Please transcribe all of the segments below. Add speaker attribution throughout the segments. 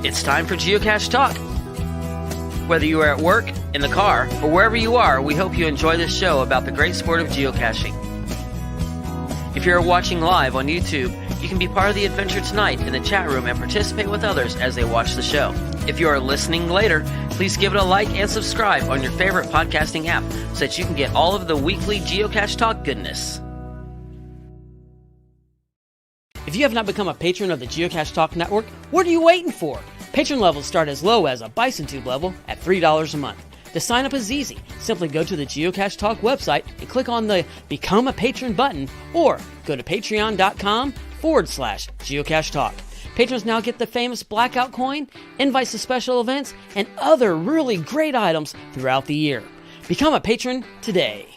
Speaker 1: It's time for Geocache Talk. Whether you are at work, in the car, or wherever you are, we hope you enjoy this show about the great sport of geocaching. If you're watching live on YouTube, you can be part of the adventure tonight in the chat room and participate with others as they watch the show. If you are listening later, please give it a like and subscribe on your favorite podcasting app so that you can get all of the weekly Geocache Talk goodness. If you have not become a patron of the Geocache Talk Network, what are you waiting for? Patron levels start as low as a Bison Tube level at $3 a month. To sign up is easy. Simply go to the Geocache Talk website and click on the Become a Patron button, or go to patreon.com/Geocache Talk. Patrons now get the famous Blackout coin, invites to special events, and other really great items throughout the year. Become a patron today.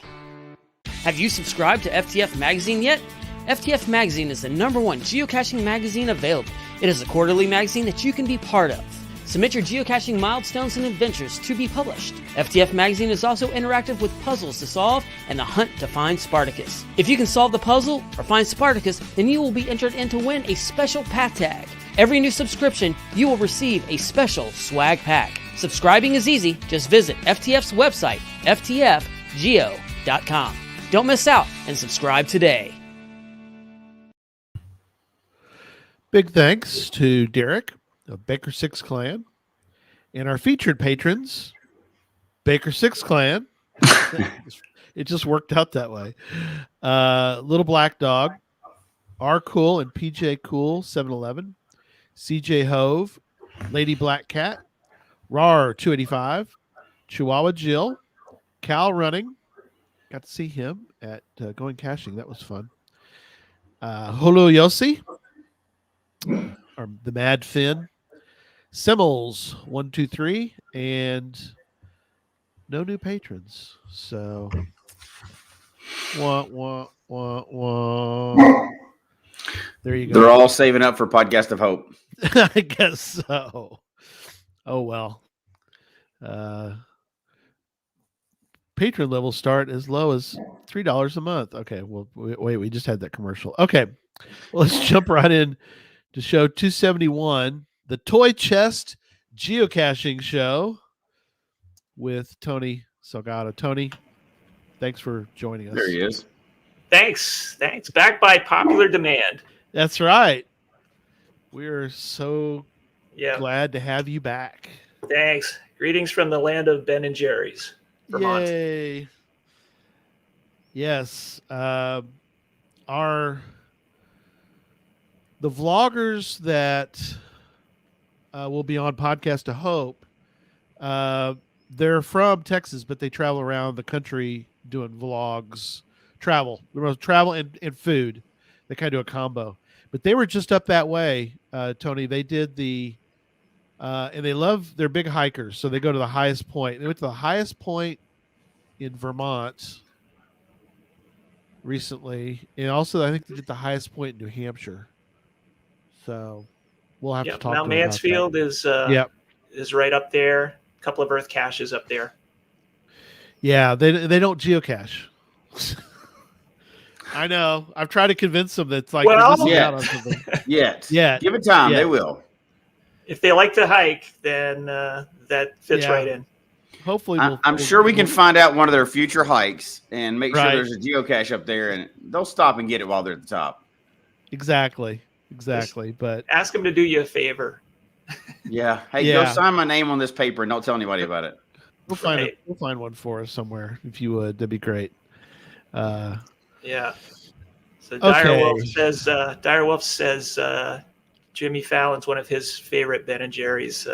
Speaker 1: Have you subscribed to FTF Magazine yet? FTF Magazine is the #1 geocaching magazine available. It is a quarterly magazine that you can be part of. Submit your geocaching milestones and adventures to be published. FTF Magazine is also interactive with puzzles to solve and the hunt to find Spartacus. If you can solve the puzzle or find Spartacus, then you will be entered in to win a special pack tag. Every new subscription, you will receive a special swag pack. Subscribing is easy. Just visit FTF's website, ftfgeo.com. Don't miss out and subscribe today.
Speaker 2: Big thanks to Derek of Baker 6 Clan and our featured patrons, Baker 6 Clan. It just worked out that way. Little Black Dog, R Cool and PJ Cool 711, CJ Hove, Lady Black Cat, RAR 285, Chihuahua Jill, Cal Running. Got to see him at Going Caching. That was fun. Hulu Yossi, or the Mad Finn, Simmels 123, and no new patrons. So, wah. There you go.
Speaker 3: They're all saving up for Podcast of Hope.
Speaker 2: I guess so. Oh well. Patron levels start as low as $3 a month. Okay, well, wait, we just had that commercial. Okay, well, let's jump right in to show 271, the Toy Chest Geocaching Show with Tony Salgado. Tony, thanks for joining us.
Speaker 3: There he is.
Speaker 4: Thanks. Back by popular demand.
Speaker 2: That's right. We're so glad to have you back.
Speaker 4: Thanks. Greetings from the land of Ben and Jerry's, Vermont.
Speaker 2: Yay. Yes. The vloggers that will be on Podcast of Hope, they're from Texas, but they travel around the country doing vlogs. Travel and food. They kind of do a combo. But they were just up that way, Tony. They did and they love, they're big hikers, so they go to the highest point. They went to the highest point in Vermont recently, and also I think they did the highest point in New Hampshire. So we'll have to talk.
Speaker 4: Mount Mansfield is right up there. A couple of earth caches up there.
Speaker 2: Yeah, they don't geocache. I know. I've tried to convince them that it's like
Speaker 4: well,
Speaker 2: out on something.
Speaker 3: Yeah. Give it time. They will.
Speaker 4: If they like to hike, then that fits right in.
Speaker 2: Hopefully,
Speaker 3: I'm sure we can find out one of their future hikes and make sure there's a geocache up there, and they'll stop and get it while they're at the top.
Speaker 2: Exactly. But
Speaker 4: ask them to do you a favor.
Speaker 3: Yeah. Hey, go sign my name on this paper and don't tell anybody about it.
Speaker 2: We'll find one for us somewhere if you would. That'd be great.
Speaker 4: Yeah. So Direwolf says Jimmy Fallon's one of his favorite Ben and Jerry's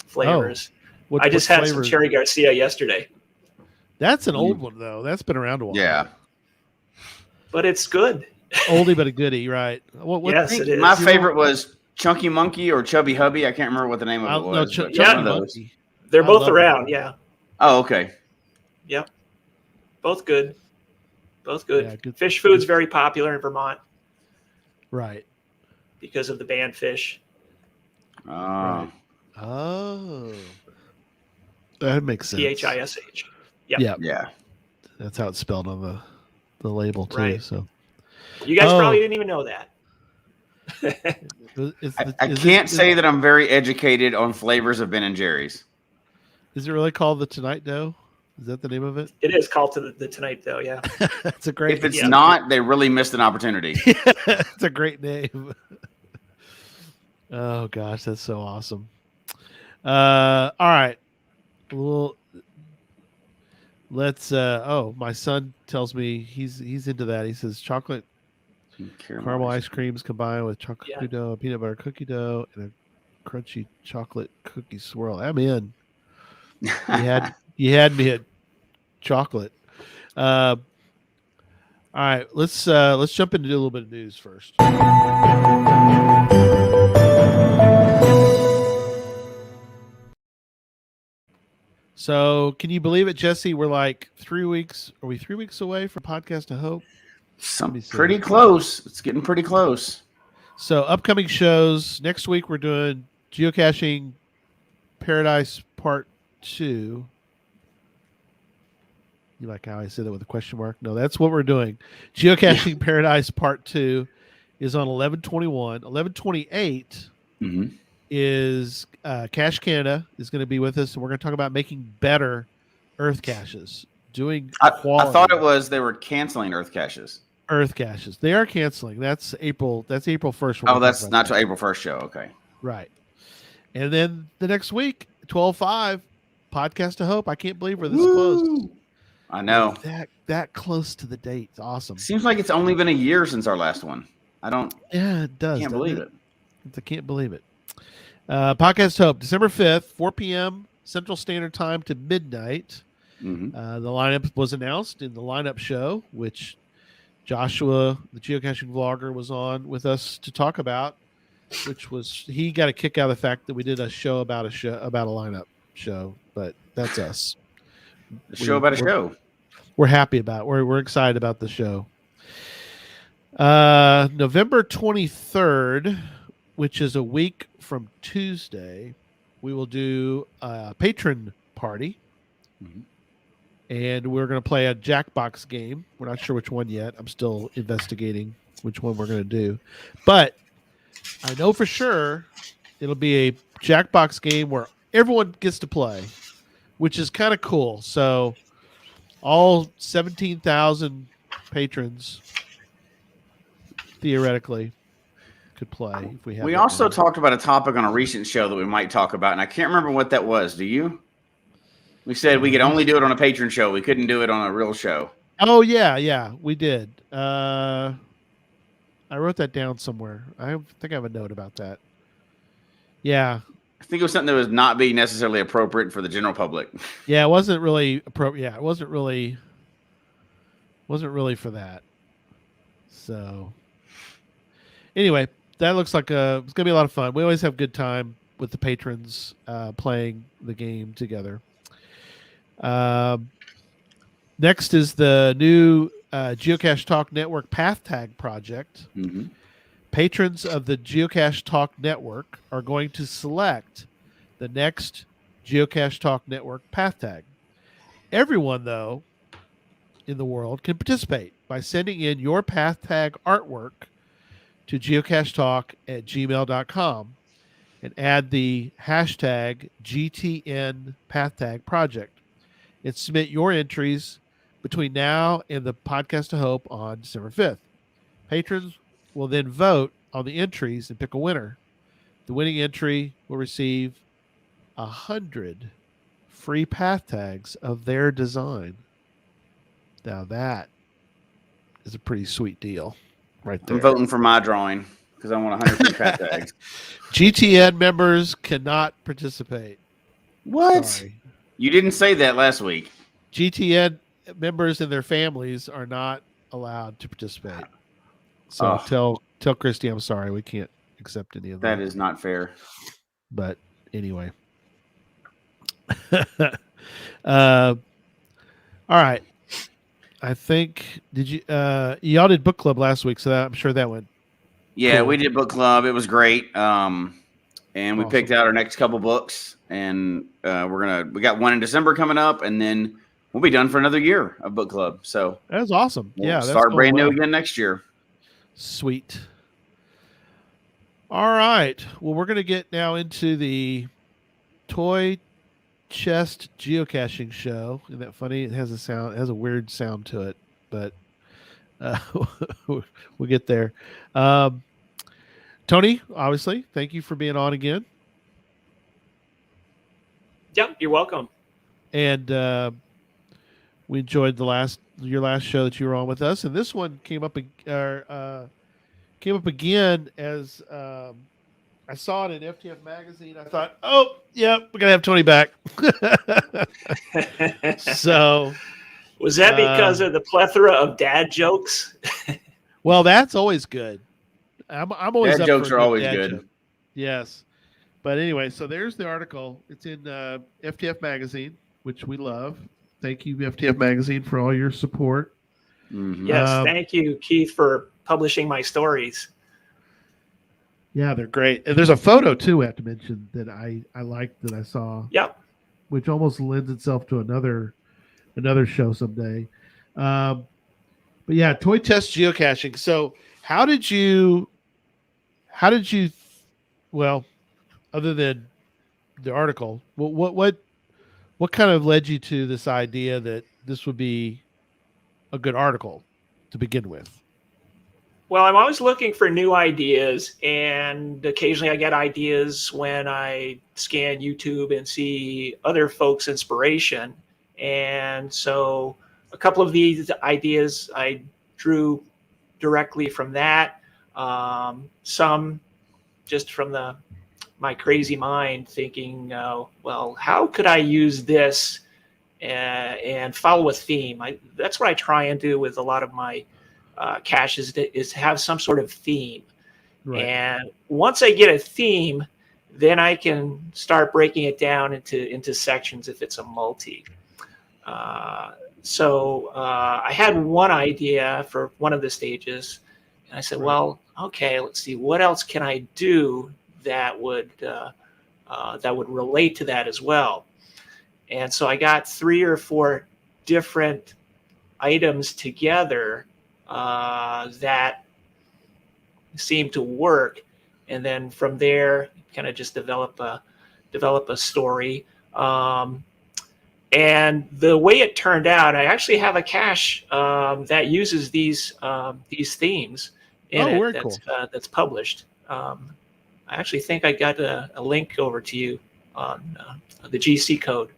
Speaker 4: flavors. I just had some Cherry Garcia yesterday.
Speaker 2: That's an old one though. That's been around a while.
Speaker 3: Yeah.
Speaker 4: But it's good.
Speaker 2: Oldie but a goodie, right?
Speaker 4: Yes, it is.
Speaker 3: My favorite was Chunky Monkey or Chubby Hubby. I can't remember what the name of it was.
Speaker 2: Monkey.
Speaker 4: They're both around, yeah.
Speaker 3: Oh, okay.
Speaker 4: Yep. Both good.
Speaker 2: Yeah, good.
Speaker 4: Fish food's very popular in Vermont.
Speaker 2: Right.
Speaker 4: Because of the band Fish.
Speaker 2: Right. Oh. That makes sense.
Speaker 4: PHISH. Yep.
Speaker 3: Yeah.
Speaker 2: That's how it's spelled on the label too.
Speaker 4: Right.
Speaker 2: So
Speaker 4: you guys probably didn't even know that.
Speaker 3: I can't say that I'm very educated on flavors of Ben and Jerry's.
Speaker 2: Is it really called the Tonight Dough? Is that the name of it?
Speaker 4: It is called the Tonight Dough, yeah.
Speaker 2: That's a great.
Speaker 3: If it's not, they really missed an opportunity.
Speaker 2: It's a great name. Oh gosh, that's so awesome. All right. Well, let's. My son tells me he's into that. He says chocolate caramel ice creams combined with chocolate cookie dough, peanut butter cookie dough, and a crunchy chocolate cookie swirl. I'm in. You had me at chocolate. All right, let's jump into a little bit of news first. So, can you believe it, Jesse? We're like 3 weeks. Are we 3 weeks away from Podcast of Hope?
Speaker 3: Pretty close. It's getting pretty close.
Speaker 2: So, upcoming shows next week. We're doing Geocaching Paradise Part 2. You like how I said that with a question mark? No, that's what we're doing. Geocaching Paradise Part 2 is on 11/21. 11/28 is Cache Canada is going to be with us, and we're going to talk about making better Earth caches. I
Speaker 3: thought it was they were canceling Earth caches.
Speaker 2: Earth caches. They are canceling. That's April 1st.
Speaker 3: Oh, that's not till April 1st show. Okay.
Speaker 2: Right. And then the next week, 12/5, Podcast of Hope. I can't believe we're this close.
Speaker 3: I know.
Speaker 2: That close to the date. It's awesome.
Speaker 3: Seems like it's only been a year since our last one.
Speaker 2: Yeah, it does.
Speaker 3: Can't believe it.
Speaker 2: I can't believe it. Podcast Hope, December 5th, 4 p.m. Central Standard Time to midnight. The lineup was announced in the lineup show, which Joshua, the geocaching vlogger, was on with us to talk about, which was he got a kick out of the fact that we did a show about a lineup show, but that's us. We're happy about it. We're excited about the show. November 23rd, which is a week from Tuesday, we will do a patron party. And we're going to play a Jackbox game. We're not sure which one yet. I'm still investigating which one we're going to do. But I know for sure it'll be a Jackbox game where everyone gets to play, which is kind of cool. So all 17,000 patrons theoretically could play. If we
Speaker 3: also talked about a topic on a recent show that we might talk about, and I can't remember what that was. Do you? We said we could only do it on a patron show. We couldn't do it on a real show.
Speaker 2: Oh, yeah, we did. I wrote that down somewhere. I think I have a note about that. Yeah.
Speaker 3: I think it was something that was not being necessarily appropriate for the general public.
Speaker 2: Yeah, it wasn't really appropriate. Yeah, it wasn't really for that. So, anyway, that looks like it's going to be a lot of fun. We always have a good time with the patrons playing the game together. Next is the new Geocache Talk Network Path Tag project. Patrons of the Geocache Talk Network are going to select the next Geocache Talk Network Path Tag. Everyone, though, in the world can participate by sending in your Path Tag artwork to geocachetalk@gmail.com and add the hashtag GTN Path Tag project. And submit your entries between now and the Podcast of Hope on December 5th. Patrons will then vote on the entries and pick a winner. The winning entry will receive 100 free path tags of their design. Now that is a pretty sweet deal right there.
Speaker 3: I'm voting for my drawing because I want 100 free path tags.
Speaker 2: GTN members cannot participate.
Speaker 3: What?
Speaker 2: Sorry.
Speaker 3: You didn't say that last week.
Speaker 2: GTN members and their families are not allowed to participate. So tell Christy I'm sorry. We can't accept any of that.
Speaker 3: That is not fair.
Speaker 2: But anyway. All right. I think y'all did book club last week, so I'm sure that went.
Speaker 3: Yeah, cool. We did book club. It was great. And we picked out our next couple books, and we got one in December coming up, and then we'll be done for another year of book club. So
Speaker 2: that's awesome.
Speaker 3: We'll start brand new again next year.
Speaker 2: Sweet. All right. Well, we're going to get now into the toy chest geocaching show. Isn't that funny? It has a weird sound to it, but uh, we'll get there. Tony, obviously, thank you for being on again.
Speaker 4: Yeah, you're welcome.
Speaker 2: And we enjoyed your last show that you were on with us, and this one came up again as I saw it in FTF magazine. I thought, oh yeah, we're gonna have Tony back. So
Speaker 4: was that because of the plethora of dad jokes?
Speaker 2: Well, that's always good. I'm always
Speaker 3: dad
Speaker 2: up
Speaker 3: jokes
Speaker 2: for
Speaker 3: are always
Speaker 2: dad
Speaker 3: good.
Speaker 2: Joke. Yes. But anyway, so there's the article. It's in FTF magazine, which we love. Thank you, FTF magazine, for all your support.
Speaker 3: Mm-hmm.
Speaker 4: Yes, thank you, Keith, for publishing my stories.
Speaker 2: Yeah, they're great. And there's a photo too, I have to mention, that I liked that I saw.
Speaker 4: Yep.
Speaker 2: Which almost lends itself to another show someday. But yeah, toy test geocaching. So how did you well, other than the article, what kind of led you to this idea that this would be a good article to begin with?
Speaker 4: Well, I'm always looking for new ideas, and occasionally I get ideas when I scan YouTube and see other folks' inspiration. And so a couple of these ideas I drew directly from that. Some just from my crazy mind thinking, well, how could I use this and follow a theme? That's what I try and do with a lot of my caches, is have some sort of theme. Right. And once I get a theme, then I can start breaking it down into sections if it's a multi. So I had one idea for one of the stages, and I said, well, okay, let's see, what else can I do that would relate to that as well. And so I got 3 or 4 different items together that seemed to work, and then from there, kind of just develop a story. And the way it turned out, I actually have a cache that uses these themes in it. That's cool. That's published. I actually think I got a link over to you on the GC code.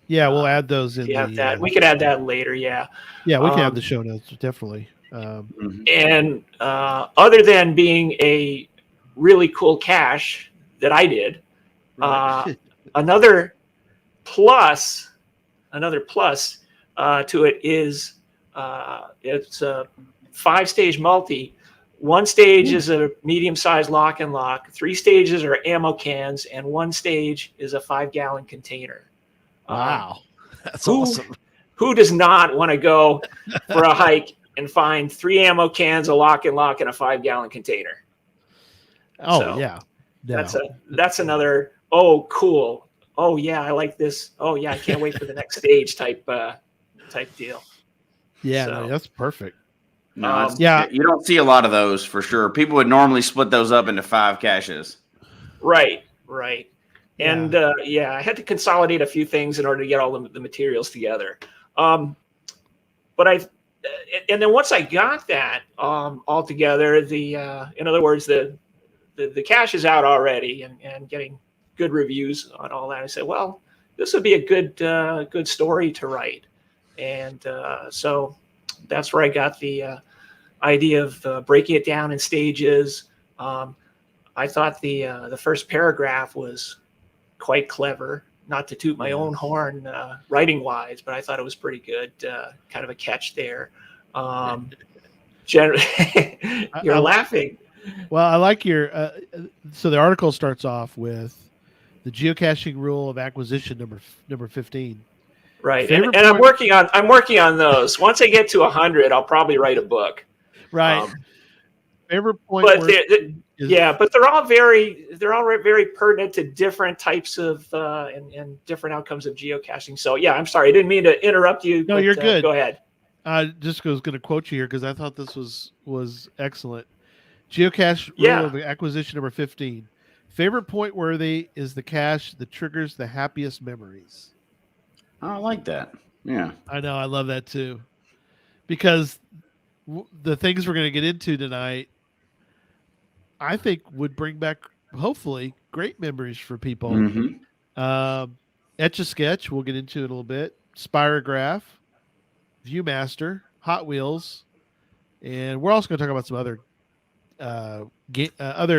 Speaker 2: Yeah, we'll add those in.
Speaker 4: That we could add that later. Yeah.
Speaker 2: Yeah, we can add the show notes, definitely.
Speaker 4: And other than being a really cool cache that I did, another plus to it is it's a 5-stage multi. 1 stage is a medium-sized lock and lock. 3 stages are ammo cans, and 1 stage is a 5-gallon container.
Speaker 2: Wow, that's awesome.
Speaker 4: Who does not want to go for a hike and find 3 ammo cans, a lock and lock, and a 5-gallon container?
Speaker 2: Oh, so yeah.
Speaker 4: No. That's another, oh, cool. Oh, yeah, I like this. Oh, yeah, I can't wait for the next stage type deal.
Speaker 2: Yeah, no, that's perfect.
Speaker 3: No, you don't see a lot of those for sure. People would normally split those up into 5 caches.
Speaker 4: Right. And I had to consolidate a few things in order to get all the materials together. And then once I got that all together, in other words, the cache is out already and getting good reviews on all that. I said, well, this would be a good story to write. And so that's where I got the idea of breaking it down in stages. I thought the first paragraph was quite clever, not to toot my own horn writing wise, but I thought it was pretty good. Kind of a catch there. You're laughing.
Speaker 2: Well, I like your. So the article starts off with the geocaching rule of acquisition number 15.
Speaker 4: Right, and I'm working on those. Once I get to 100, I'll probably write a book.
Speaker 2: Right. Favorite point.
Speaker 4: But but they're all very pertinent to different types of and different outcomes of geocaching. So yeah, I'm sorry, I didn't mean to interrupt you.
Speaker 2: No, you're good.
Speaker 4: Go ahead.
Speaker 2: I just was going to quote you here because I thought this was excellent. Geocache rule of acquisition number 15. Favorite point worthy is the cache that triggers the happiest memories.
Speaker 3: I like that. Yeah.
Speaker 2: I know. I love that too. Because the things we're going to get into tonight, I think would bring back, hopefully, great memories for people.
Speaker 3: Mm-hmm.
Speaker 2: Etch-A-Sketch, we'll get into it a little bit. Spirograph, Viewmaster, Hot Wheels, and we're also going to talk about some other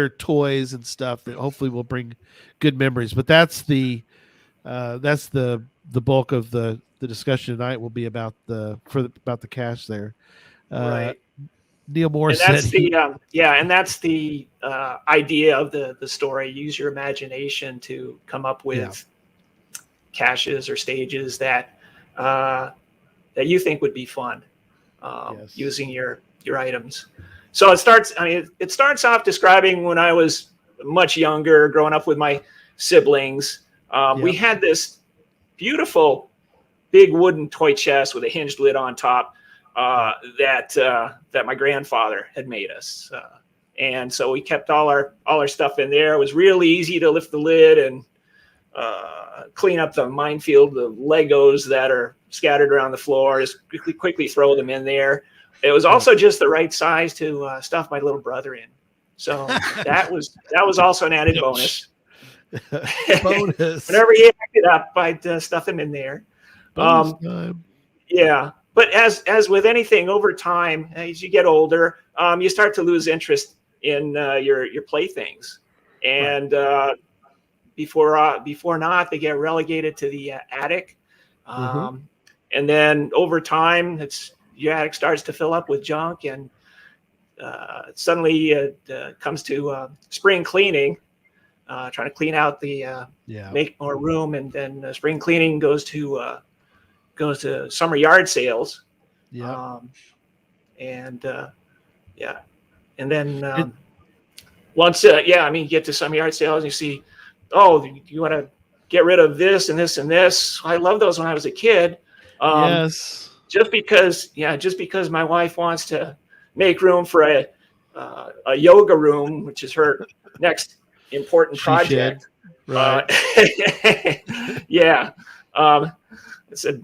Speaker 2: toys and stuff that hopefully will bring good memories. But that's the bulk of the discussion tonight will be about the cache there.
Speaker 4: Right.
Speaker 2: Neil Moore
Speaker 4: and
Speaker 2: said
Speaker 4: that's the idea of the story. Use your imagination to come up with caches or stages that you think would be fun using your items. So it starts off describing when I was much younger, growing up with my siblings. We had this beautiful big wooden toy chest with a hinged lid on top that my grandfather had made us. And so we kept all our stuff in there. It was really easy to lift the lid and clean up the minefield of Legos that are scattered around the floor. Just quickly throw them in there. It was also just the right size to stuff my little brother in. So that was also an added bonus.
Speaker 2: Bonus.
Speaker 4: Whenever he acted up, I'd stuff him in there. Yeah. But as with anything over time, as you get older, you start to lose interest in your playthings. And before not, they get relegated to the attic. And then over time, your attic starts to fill up with junk, and suddenly it comes to spring cleaning, trying to clean out make more room, and then spring cleaning goes to summer yard sales. And then once you get to summer yard sales and you see, you want to get rid of this and this and this. I love those when I was a kid. Just because my wife wants to make room for a yoga room, which is her next important project.
Speaker 2: Right.
Speaker 4: I said,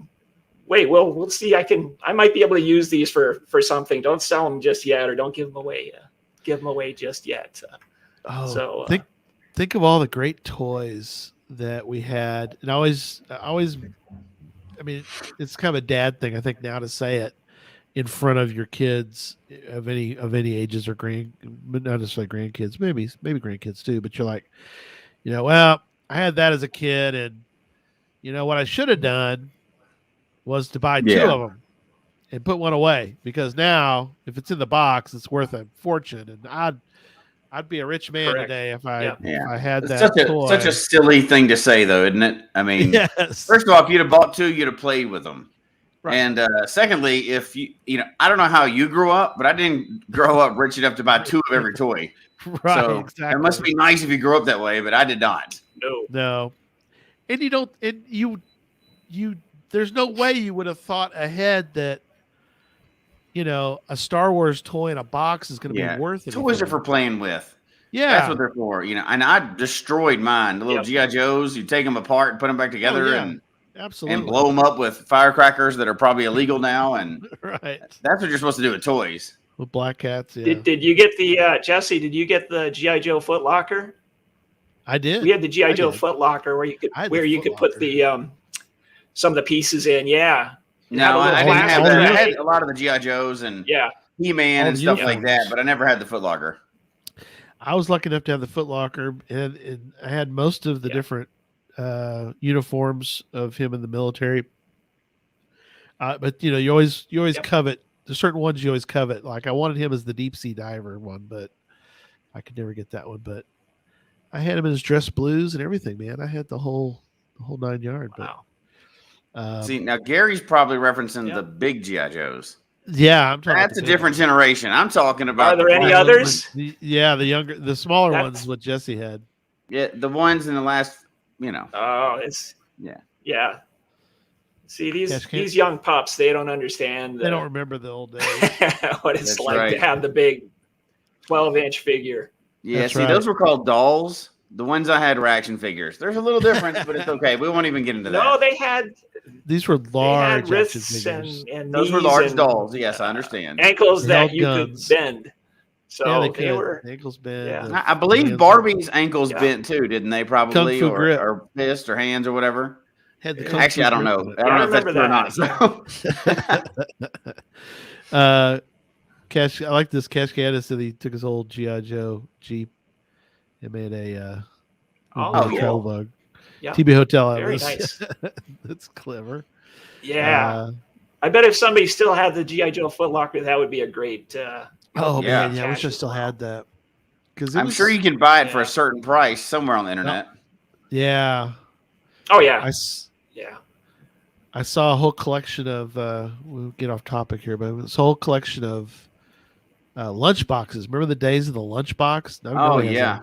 Speaker 4: wait, we'll see. I might be able to use these for something. Don't sell them just yet, or don't give them away just yet.
Speaker 2: Think of all the great toys that we had, and I mean, it's kind of a dad thing, I think, now to say it in front of your kids of any ages or but not necessarily grandkids, maybe grandkids too. But you're like, well, I had that as a kid, and what I should have done was to buy two of them and put one away, because now if it's in the box, it's worth a fortune, and I'd be a rich man today if I had that toy.
Speaker 3: Such a silly thing to say, though, isn't it? I mean, first of all, if you'd have bought two, you'd have played with them. Right. And secondly, if I don't know how you grew up, but I didn't grow up rich enough to buy two of every toy.
Speaker 2: Right.
Speaker 3: So
Speaker 2: exactly.
Speaker 3: It must be nice if you grew up that way, but I did not.
Speaker 2: No. And you don't. And you. There's no way you would have thought ahead that a Star Wars toy in a box is going to be worth it.
Speaker 3: Toys are for playing with.
Speaker 2: Yeah.
Speaker 3: That's what they're for. And I destroyed mine. The little G.I. Joes, you take them apart and put them back together and blow them up with firecrackers that are probably illegal now. And that's what you're supposed to do with toys.
Speaker 2: With Black Cats, yeah.
Speaker 4: Did you get the, Jesse, did you get the G.I. Joe Foot Locker?
Speaker 2: I did.
Speaker 4: We had the G.I. Joe Foot Locker where you could put the some of the pieces in. Yeah.
Speaker 3: No, I didn't have that. I had a lot of the G.I. Joes and He-Man and stuff like that, but I never had the Foot Locker.
Speaker 2: I was lucky enough to have the Foot Locker, and I had most of the different uniforms of him in the military. But you always covet. There's certain ones you always covet. Like I wanted him as the deep sea diver one, but I could never get that one. But I had him in his dress blues and everything, man. I had the whole 9 yards.
Speaker 4: Wow.
Speaker 3: See, now Gary's probably referencing the big G.I. Joes.
Speaker 2: Yeah, I'm talking.
Speaker 3: That's a different generation. I'm talking about.
Speaker 4: Are there any others?
Speaker 2: The smaller ones is what Jesse had.
Speaker 3: Yeah, the ones in the last,
Speaker 4: Oh, it's yeah. See, these young pups, they don't understand.
Speaker 2: They don't remember the old days.
Speaker 4: What it's like to have the big 12-inch figure.
Speaker 3: Yeah,
Speaker 2: That's
Speaker 3: see,
Speaker 2: right.
Speaker 3: those were called dolls. The ones I had were action figures. There's a little difference, but it's okay. We won't even get into that.
Speaker 4: No, they had
Speaker 2: large
Speaker 4: wrists
Speaker 2: action figures.
Speaker 4: and
Speaker 3: Those were
Speaker 4: knees
Speaker 3: large
Speaker 4: and,
Speaker 3: dolls. Yes, I understand.
Speaker 4: ankles
Speaker 2: They
Speaker 4: that
Speaker 2: held
Speaker 4: you
Speaker 2: guns.
Speaker 4: could bend. So
Speaker 2: Yeah,
Speaker 4: they were.
Speaker 2: The ankles bend.
Speaker 4: Yeah.
Speaker 3: I believe
Speaker 2: hands
Speaker 3: Barbie's ankles
Speaker 4: Yeah.
Speaker 3: bent too, didn't they? Probably,
Speaker 2: Kung Fu grip.
Speaker 3: or fist or hands or whatever.
Speaker 2: had the
Speaker 4: Yeah.
Speaker 2: Kung
Speaker 3: Actually,
Speaker 2: Fu
Speaker 3: I don't
Speaker 2: grip
Speaker 3: know.
Speaker 2: on it.
Speaker 3: I don't know if that's true or not. So.
Speaker 2: Cash. I like this. Cash Gaddis said he took his old GI Joe Jeep and made a
Speaker 4: Oh,
Speaker 2: travel
Speaker 4: cool.
Speaker 2: bug.
Speaker 4: Yeah.
Speaker 2: TB Hotel. out of
Speaker 4: Very
Speaker 2: this.
Speaker 4: nice.
Speaker 2: That's clever.
Speaker 4: Yeah. I bet if somebody still had the GI Joe footlocker, that would be a great.
Speaker 2: Oh
Speaker 3: Yeah.
Speaker 2: man, yeah. I wish I
Speaker 4: cache
Speaker 2: still
Speaker 4: as well.
Speaker 2: had that. Because
Speaker 3: I'm sure you can buy it for
Speaker 4: Yeah.
Speaker 3: a certain price somewhere on the internet.
Speaker 2: Yeah.
Speaker 4: Oh yeah.
Speaker 2: Yeah. I saw a whole collection of. We'll get off topic here, but this whole collection of lunch boxes. Remember the days of the lunch box?
Speaker 3: Oh yeah.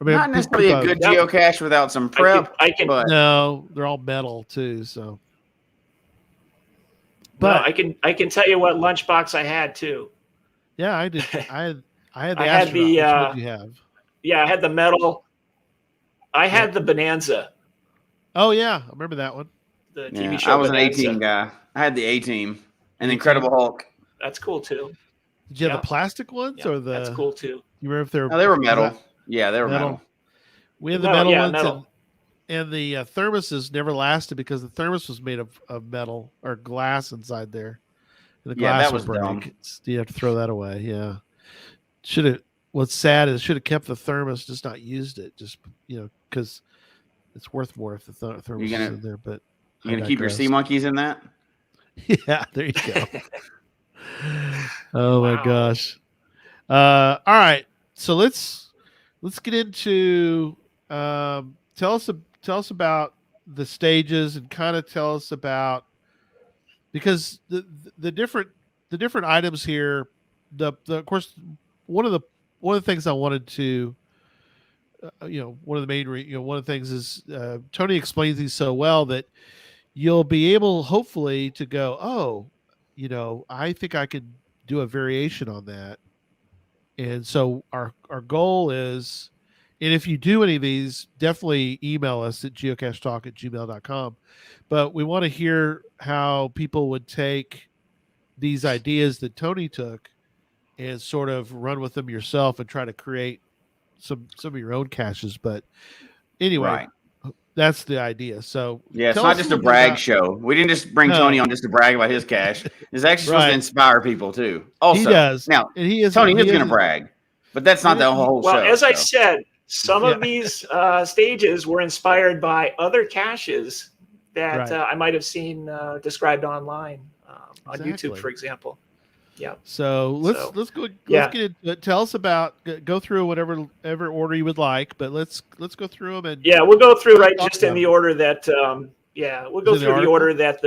Speaker 3: Not necessarily a good
Speaker 4: Yep.
Speaker 3: geocache without some prep.
Speaker 4: I can.
Speaker 3: but
Speaker 2: No, they're all metal too. So,
Speaker 4: But
Speaker 2: but
Speaker 4: I can tell you what lunchbox I had too.
Speaker 2: yeah, I did. I had the
Speaker 4: I had
Speaker 2: astronaut.
Speaker 4: the,
Speaker 2: Which one did you have?
Speaker 4: Yeah, I had the metal. I had the Bonanza,
Speaker 2: Oh yeah, I remember that one.
Speaker 4: the
Speaker 3: yeah,
Speaker 4: TV show.
Speaker 3: I was an
Speaker 4: Bonanza.
Speaker 3: A-Team guy. I had the A-Team and the
Speaker 2: A-Team.
Speaker 3: Incredible Hulk.
Speaker 4: That's cool too.
Speaker 2: Did you have
Speaker 4: Yeah.
Speaker 2: the plastic ones
Speaker 4: Yeah,
Speaker 2: or the?
Speaker 4: that's cool too.
Speaker 2: You remember if they were?
Speaker 3: No, they were metal. Yeah, they were
Speaker 2: Metal.
Speaker 3: metal.
Speaker 2: We had the
Speaker 4: Metal,
Speaker 2: metal
Speaker 4: yeah,
Speaker 2: ones,
Speaker 4: metal.
Speaker 2: and the thermoses never lasted because the thermos was made of metal or glass inside there. And the
Speaker 3: Yeah,
Speaker 2: glass
Speaker 3: that was
Speaker 2: would break.
Speaker 3: dumb.
Speaker 2: You have to throw that away. Yeah. Should have. What's sad is should have kept the thermos, just not used it. Just because it's worth more if the thermos is in there. But
Speaker 3: You gonna
Speaker 2: I
Speaker 3: keep your
Speaker 2: digress.
Speaker 3: sea monkeys in that?
Speaker 2: Yeah, there you go. Oh my
Speaker 4: Wow.
Speaker 2: gosh. All right. So let's get into tell us about the stages and kind of tell us about, because the different items here, of course one of the things I wanted to one of the main one of the things is Tony explains these so well that you'll be able hopefully to go, oh, I think I could do a variation on that. And so our goal is, and if you do any of these, definitely email us at geocachetalk@gmail.com. But we want to hear how people would take these ideas that Tony took and sort of run with them yourself and try to create some of your own caches. But anyway,
Speaker 3: Right.
Speaker 2: that's the idea. So
Speaker 3: Yeah, it's
Speaker 2: tell
Speaker 3: not
Speaker 2: us
Speaker 3: just a
Speaker 2: little bit
Speaker 3: brag
Speaker 2: about-
Speaker 3: show. We didn't just bring
Speaker 2: No.
Speaker 3: Tony on just to brag about his cache. It's actually supposed
Speaker 2: Right.
Speaker 3: to inspire people too. Also,
Speaker 2: He does.
Speaker 3: Now,
Speaker 2: And he is
Speaker 3: Tony is
Speaker 2: he
Speaker 3: going to
Speaker 2: is-
Speaker 3: brag, but that's not the whole
Speaker 4: Well,
Speaker 3: show.
Speaker 4: as I
Speaker 3: so.
Speaker 4: said, some
Speaker 2: Yeah.
Speaker 4: of these stages were inspired by other caches that
Speaker 2: Right.
Speaker 4: I might have seen described online on YouTube,
Speaker 2: Exactly.
Speaker 4: for example. Yeah.
Speaker 2: So let's go.
Speaker 4: Yeah.
Speaker 2: Let's get into, tell us about, go through whatever order you would like, but let's go through them and
Speaker 4: Yeah, we'll go through right
Speaker 2: talk
Speaker 4: just in
Speaker 2: about
Speaker 4: the order that we'll go
Speaker 2: Is it the
Speaker 4: through the
Speaker 2: article?
Speaker 4: order that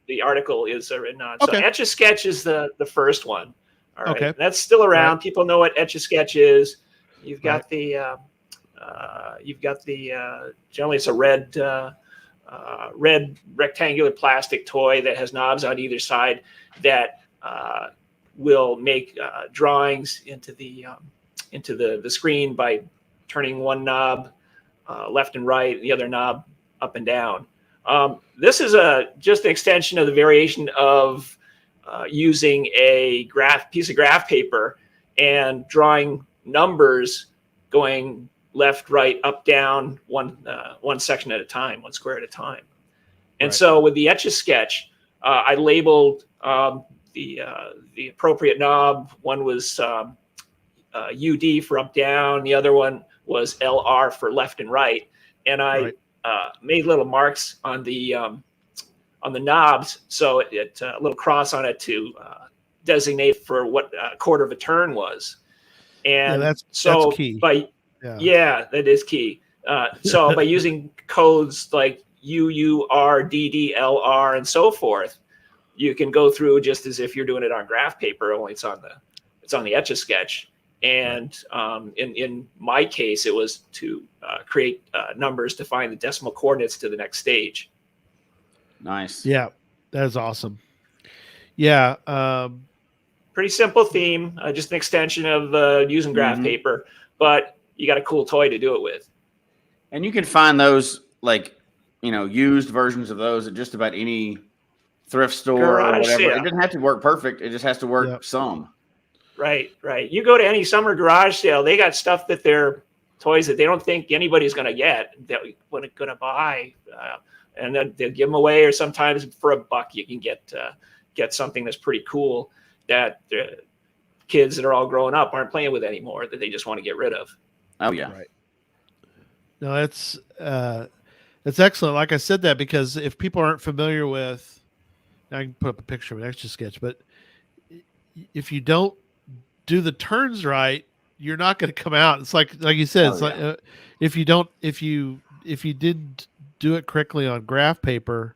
Speaker 4: the article is written on. So
Speaker 2: Okay.
Speaker 4: Etch-A-Sketch is the first one. All right.
Speaker 2: Okay.
Speaker 4: That's still around.
Speaker 2: Right.
Speaker 4: People know what Etch-A-Sketch is. You've got
Speaker 2: Right.
Speaker 4: generally it's a red rectangular plastic toy that has knobs on either side that will make drawings into the screen by turning one knob left and right, the other knob up and down. This is just an extension of the variation of using a piece of graph paper and drawing numbers going left, right, up, down, one section at a time, one square at a time. And
Speaker 2: Right.
Speaker 4: so with the Etch-A-Sketch, I labeled the appropriate knob. One was UD for up, down. The other one was LR for left and right. And I made little marks on the knobs, so it a little cross on it to designate for what a quarter of a turn was. And
Speaker 2: that's key.
Speaker 4: Yeah, that is key. So by using codes like UUR, DDLR, and so forth, you can go through just as if you're doing it on graph paper, only it's on the Etch-A-Sketch. And in my case, it was to create numbers to find the decimal coordinates to the next stage.
Speaker 3: Nice.
Speaker 2: Yeah, that is awesome. Yeah.
Speaker 4: Pretty simple theme, just an extension of using graph paper, but you got a cool toy to do it with.
Speaker 3: And you can find those, like, used versions of those at just about any thrift store or whatever.
Speaker 4: Sale.
Speaker 3: It doesn't have to work perfect. It just has to work some.
Speaker 4: Right. You go to any summer garage sale, they got stuff that they're toys that they don't think anybody's going to get, that we're going to buy. And then they'll give them away, or sometimes for $1 you can get something that's pretty cool that the kids that are all growing up aren't playing with anymore, that they just want to get rid of.
Speaker 3: Oh yeah.
Speaker 2: Right. No, that's excellent. Like I said that because if people aren't familiar with, I can put up a picture of an Etch-A-Sketch, but if you don't do the turns right, you're not going to come out. It's like you said, like if you didn't do it correctly on graph paper,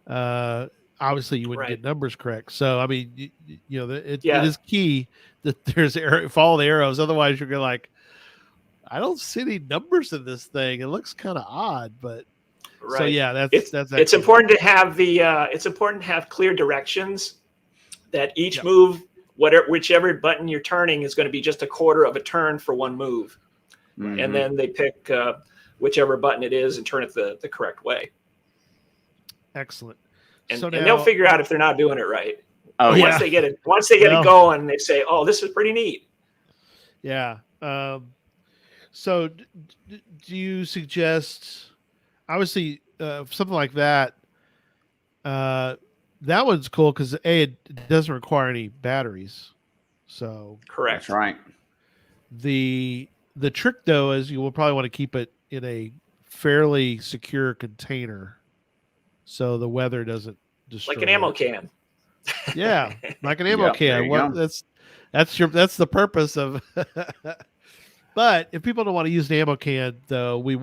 Speaker 2: obviously you wouldn't get numbers correct. So I mean, it is key that there's follow the arrows. Otherwise, you're gonna I don't see any numbers in this thing. It looks kind of odd, but so yeah,
Speaker 4: it's important to have it's important to have clear directions. That each move, whichever button you're turning, is going to be just a quarter of a turn for one move, and then they pick whichever button it is and turn it the correct way.
Speaker 2: Excellent.
Speaker 4: And they'll figure out if they're not doing it right.
Speaker 3: Oh,
Speaker 4: once they get it going, they say, "Oh, this is pretty neat."
Speaker 2: Yeah. So, do you suggest? Obviously, something like that. That one's cool because it doesn't require any batteries. So
Speaker 4: correct.
Speaker 3: That's right.
Speaker 2: The trick though is you will probably want to keep it in a fairly secure container, so the weather doesn't destroy.
Speaker 4: Like an ammo can.
Speaker 2: Yeah, like an ammo can. That's the purpose of. But if people don't want to use an ammo can, though, we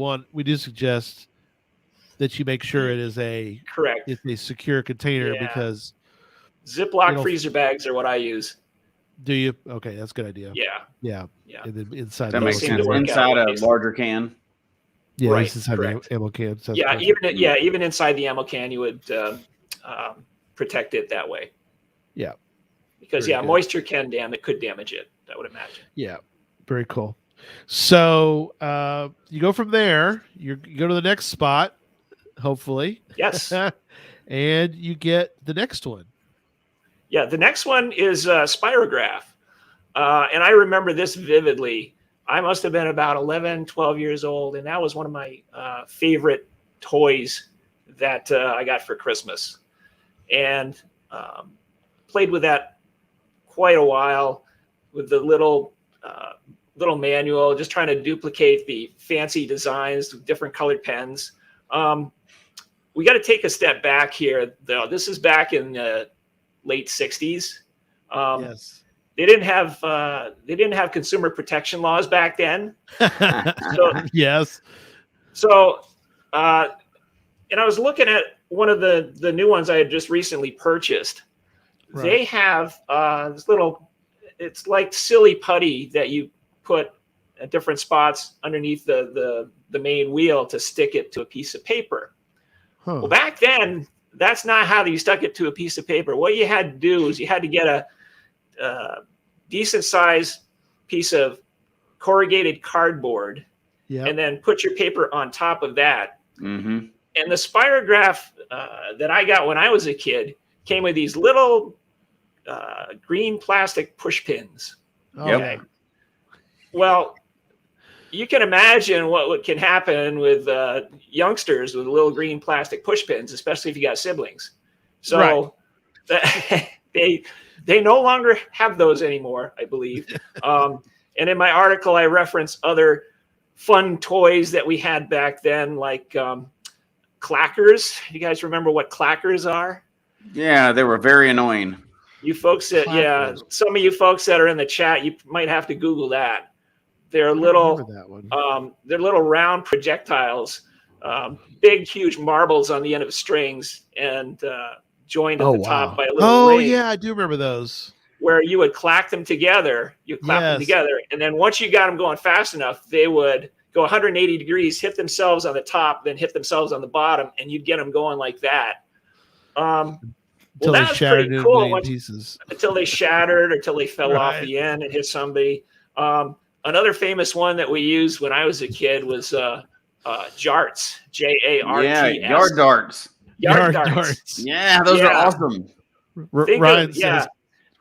Speaker 2: do suggest that you make sure it is a secure container because
Speaker 4: Ziploc freezer bags are what I use.
Speaker 2: Do you? Okay, that's a good idea.
Speaker 4: Yeah.
Speaker 2: And then inside
Speaker 3: that makes sense. Inside a larger can.
Speaker 2: Yeah, inside the ammo can. So
Speaker 4: even inside the ammo can, you would protect it that way.
Speaker 2: Yeah.
Speaker 4: Because moisture could damage it. I would imagine.
Speaker 2: Yeah. Very cool. So you go from there. You go to the next spot, hopefully.
Speaker 4: Yes.
Speaker 2: And you get the next one.
Speaker 4: Yeah, the next one is Spirograph. And I remember this vividly. I must have been about 11, 12 years old, and that was one of my favorite toys that I got for Christmas. And played with that quite a while with the little manual, just trying to duplicate the fancy designs with different colored pens. We got to take a step back here, though. This is back in the late 60s.
Speaker 2: Yes.
Speaker 4: They didn't have consumer protection laws back then.
Speaker 2: Yes.
Speaker 4: So, and I was looking at one of the new ones I had just recently purchased. Right. They have this little, it's like silly putty that you put at different spots underneath the main wheel to stick it to a piece of paper. Huh. Well, back then, that's not how you stuck it to a piece of paper. What you had to do is you had to get a decent size piece of corrugated cardboard and then put your paper on top of that.
Speaker 3: Mm-hmm.
Speaker 4: And the Spirograph that I got when I was a kid came with these little green plastic push pins.
Speaker 3: Okay.
Speaker 4: Well, you can imagine what can happen with youngsters with little green plastic push pins, especially if you got siblings. So they no longer have those anymore, I believe. And in my article, I reference other fun toys that we had back then, like clackers. You guys remember what clackers are?
Speaker 3: Yeah, they were very annoying.
Speaker 4: You folks some of you folks that are in the chat, you might have to Google that. They're little round projectiles, big, huge marbles on the end of strings, and joined at the top by a little ring.
Speaker 2: Yeah, I do remember those.
Speaker 4: Where you would clack them together. Them together, and then once you got them going fast enough, they would go 180 degrees, hit themselves on the top, then hit themselves on the bottom, and you'd get them going like that.
Speaker 2: until
Speaker 4: that
Speaker 2: they
Speaker 4: was
Speaker 2: shattered
Speaker 4: pretty
Speaker 2: into
Speaker 4: cool.
Speaker 2: a million pieces.
Speaker 4: Until they shattered, until they fell off
Speaker 2: Right.
Speaker 4: the end and hit somebody. Another famous one that we used when I was a kid was Jarts, Jarts.
Speaker 3: Yeah, yard darts.
Speaker 4: Yard darts.
Speaker 3: Yeah, those are awesome.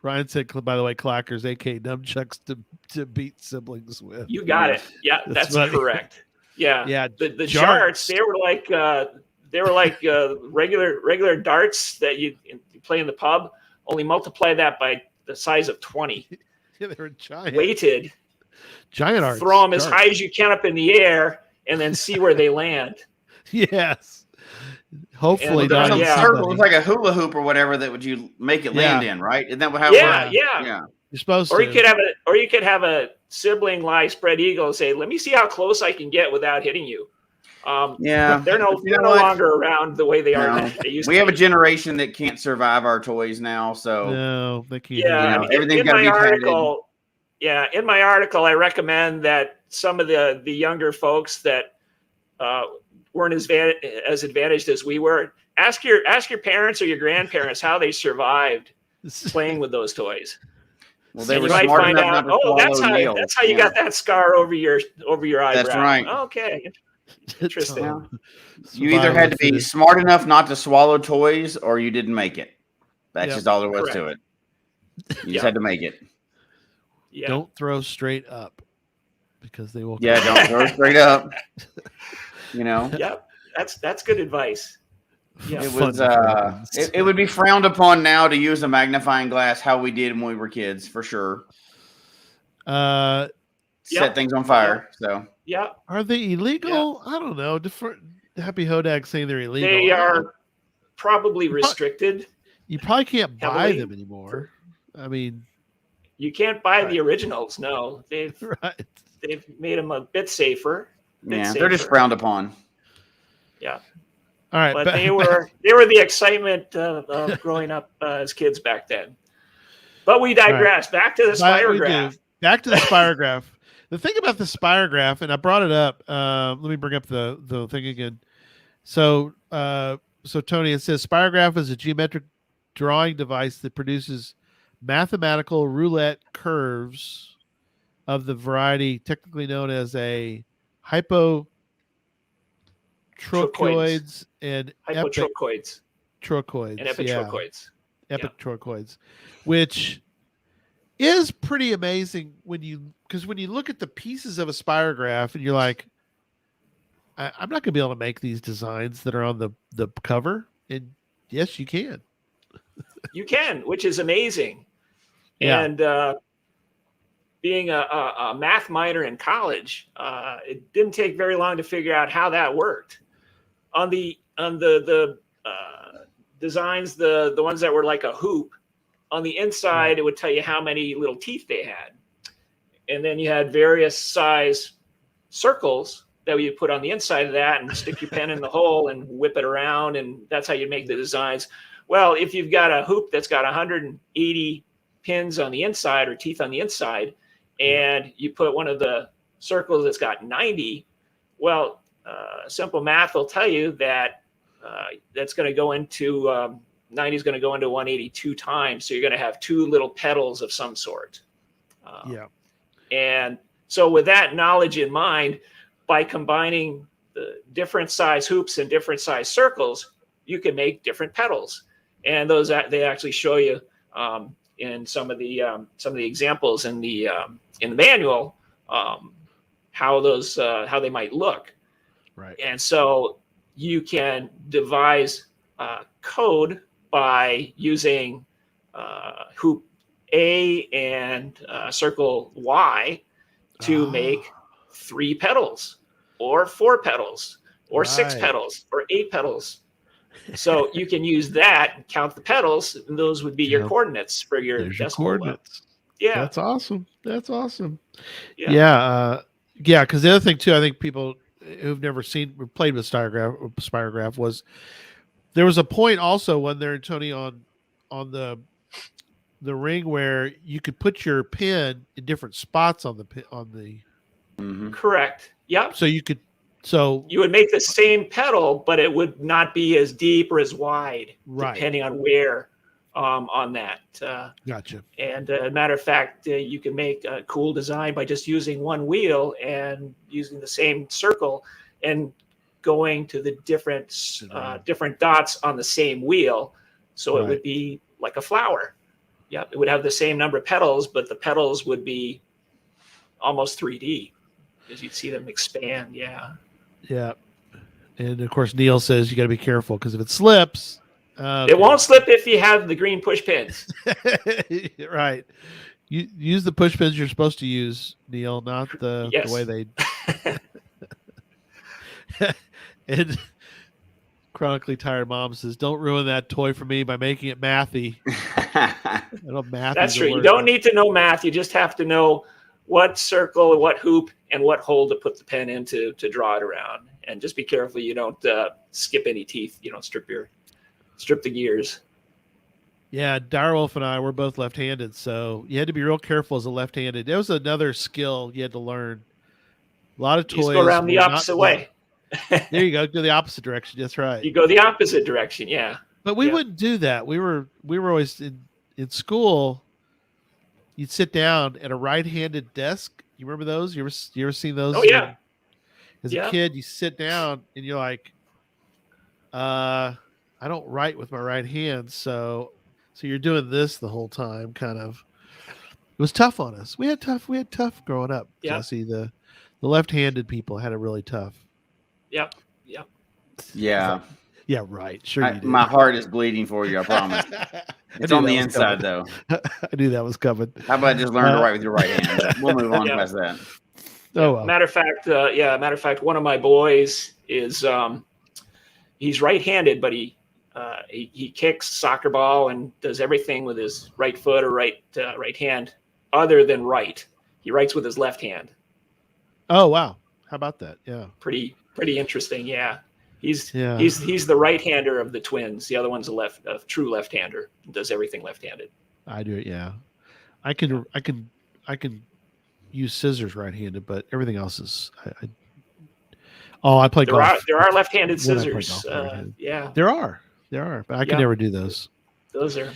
Speaker 2: Ryan said, by the way, clackers, aka nunchucks to beat siblings with.
Speaker 4: You got it. Yeah, that's correct. Yeah,
Speaker 2: yeah.
Speaker 4: The Jarts, they were like regular darts that you play in the pub. Only multiply that by the size of 20.
Speaker 2: Yeah, they were giant.
Speaker 4: Weighted.
Speaker 2: Giant arts.
Speaker 4: Throw them as high as you can up in the air, and then see where they land.
Speaker 2: Yes. Hopefully
Speaker 3: not.
Speaker 2: Yeah.
Speaker 3: Circle. It's like a hula hoop or whatever that would you make it land in, right? Isn't that how it works?
Speaker 4: Yeah.
Speaker 2: You're supposed
Speaker 4: to.
Speaker 2: Or
Speaker 4: you could have a sibling lie spread eagle and say, "Let me see how close I can get without hitting you." They're no longer around the way they are. They used
Speaker 3: we have a generation that can't survive our toys now, so
Speaker 2: no, they can't.
Speaker 4: Yeah,
Speaker 3: everything's got to be patented.
Speaker 4: Yeah, in my article, I recommend that some of the younger folks that weren't as advantaged as we were, ask your parents or your grandparents how they survived playing with those toys.
Speaker 3: Well, they were smart enough not to swallow
Speaker 4: that's how you got that scar over your eyebrow.
Speaker 3: That's right.
Speaker 4: Okay, interesting.
Speaker 3: You either had to be smart enough not to swallow toys, or you didn't make it. That's just all there was to it. You just had to make it.
Speaker 2: Yeah. Don't throw straight up because they will.
Speaker 3: Yeah, don't throw straight up.
Speaker 4: Yep, that's good advice. Yeah.
Speaker 3: It was it would be frowned upon now to use a magnifying glass how we did when we were kids, for sure. Set things on fire. So
Speaker 2: are they illegal? I don't know. Different Happy Hodag saying they're illegal.
Speaker 4: They are probably restricted.
Speaker 2: You probably can't buy them anymore. I mean,
Speaker 4: you can't buy the originals. No, they've made them a bit safer.
Speaker 3: They're just frowned upon.
Speaker 4: Yeah.
Speaker 2: All right,
Speaker 4: but they were the excitement of growing up as kids back then. But we digress. Right. Back to the Spirograph.
Speaker 2: Back to the Spirograph. The thing about the Spirograph, and I brought it up. Let me bring up the thing again. So Tony, it says Spirograph is a geometric drawing device that produces mathematical roulette curves of the variety technically known as a hypotrochoids and
Speaker 4: hypotrochoids.
Speaker 2: Trochoids.
Speaker 4: And epitrochoids.
Speaker 2: Epitrochoids, which is pretty amazing because when you look at the pieces of a Spirograph and you're like, I'm not going to be able to make these designs that are on the cover. And yes, you can.
Speaker 4: You can, which is amazing.
Speaker 2: Yeah.
Speaker 4: And being a math minor in college, it didn't take very long to figure out how that worked. On the designs, the ones that were like a hoop, on the inside, it would tell you how many little teeth they had. And then you had various size circles that you put on the inside of that and stick your pen in the hole and whip it around. And that's how you make the designs. Well, if you've got a hoop that's got 180 pins on the inside or teeth on the inside, and you put one of the circles that's got 90, well, simple math will tell you that that's going to go into 90 is going to go into 182 times. So you're going to have two little petals of some sort. And so with that knowledge in mind, by combining the different size hoops and different size circles, you can make different petals. And those they actually show you in some of the examples in the manual how they might look.
Speaker 2: Right.
Speaker 4: And so you can devise code by using hoop A and circle Y to make 3 petals or 4 petals or 6 petals or 8 petals. So you can use that and count the petals, and those would be your coordinates for your decimal coordinates.
Speaker 2: Yeah, that's awesome. That's awesome. Yeah, because the other thing too, I think people who've never played with Spirograph was there was a point also when they're Tony on the ring where you could put your pin in different spots on the
Speaker 3: Mm-hmm.
Speaker 4: Correct. Yep.
Speaker 2: So you
Speaker 4: would make the same petal, but it would not be as deep or as wide, depending on where on that.
Speaker 2: Gotcha.
Speaker 4: And matter of fact, you can make a cool design by just using one wheel and using the same circle and going to the different dots on the same wheel. So it would be like a flower. Yeah, it would have the same number of petals, but the petals would be almost 3D because you'd see them expand. Yeah.
Speaker 2: Yeah. And of course, Neil says you got to be careful because if it slips,
Speaker 4: it won't slip if you have the green push pins.
Speaker 2: Right. You use the push pins you're supposed to use, Neil, not the way they. And Chronically Tired Mom says, "Don't ruin that toy for me by making it mathy." I know math.
Speaker 4: That's true. You don't need to know math. You just have to know what circle, what hoop, and what hole to put the pen into to draw it around. And just be careful you don't skip any teeth. You don't strip the gears.
Speaker 2: Yeah, Direwolf and I were both left-handed, so you had to be real careful as a left-handed. There was another skill you had to learn. A lot of toys
Speaker 4: you go around the opposite way.
Speaker 2: There you go. Go the opposite direction. That's right.
Speaker 4: You go the opposite direction. Yeah.
Speaker 2: But we wouldn't do that. We were always in school. You'd sit down at a right-handed desk. You remember those? You ever seen those?
Speaker 4: Oh yeah.
Speaker 2: As a kid, you sit down and you're like, I don't write with my right hand, so you're doing this the whole time. Kind of. It was tough on us. We had tough growing up.
Speaker 4: Yeah.
Speaker 2: Jesse, the left-handed people had it really tough.
Speaker 4: Yep. Yep.
Speaker 3: Yeah.
Speaker 2: Yeah, right. Sure you did.
Speaker 3: My heart is bleeding for you, I promise. It's on the inside, though.
Speaker 2: I knew that was coming.
Speaker 3: How about just learn to write with your right hand? We'll move on past that.
Speaker 2: Oh, well.
Speaker 4: Matter of fact, one of my boys is he's right-handed, but he kicks soccer ball and does everything with his right foot or right hand, other than right. He writes with his left hand.
Speaker 2: Oh wow! How about that? Yeah.
Speaker 4: Pretty interesting. Yeah. He's the right-hander of the twins. The other one's a true left-hander. Does everything left-handed.
Speaker 2: I do it. Yeah. I can use scissors right-handed, but everything else is. I play golf.
Speaker 4: There are left-handed scissors. Yeah.
Speaker 2: There are, but I can never do those.
Speaker 4: Those are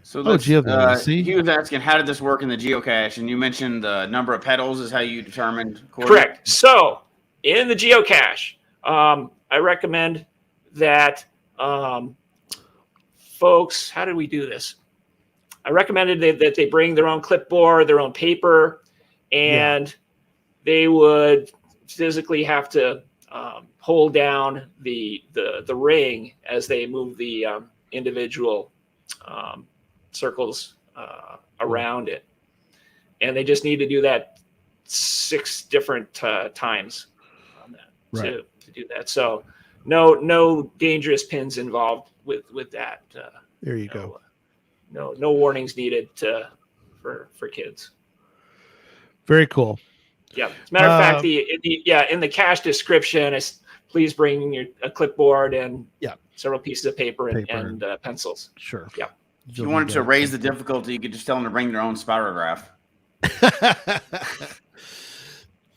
Speaker 3: So
Speaker 2: he
Speaker 3: was asking, how did this work in the geocache? And you mentioned the number of petals is how you determined.
Speaker 4: Correct. So in the geocache, I recommend that folks. How did we do this? I recommended that they bring their own clipboard, their own paper, and they would physically have to hold down the ring as they move the individual circles around it, and they just need to do that 6 different times on that to do that. So no dangerous pins involved with that.
Speaker 2: There you go.
Speaker 4: No warnings needed for kids.
Speaker 2: Very cool.
Speaker 4: Yeah. As a matter of fact, in the cache description, please bring a clipboard and several pieces of paper. and pencils.
Speaker 2: Sure.
Speaker 4: Yeah.
Speaker 3: If you wanted to raise the difficulty, you could just tell them to bring their own Spirograph.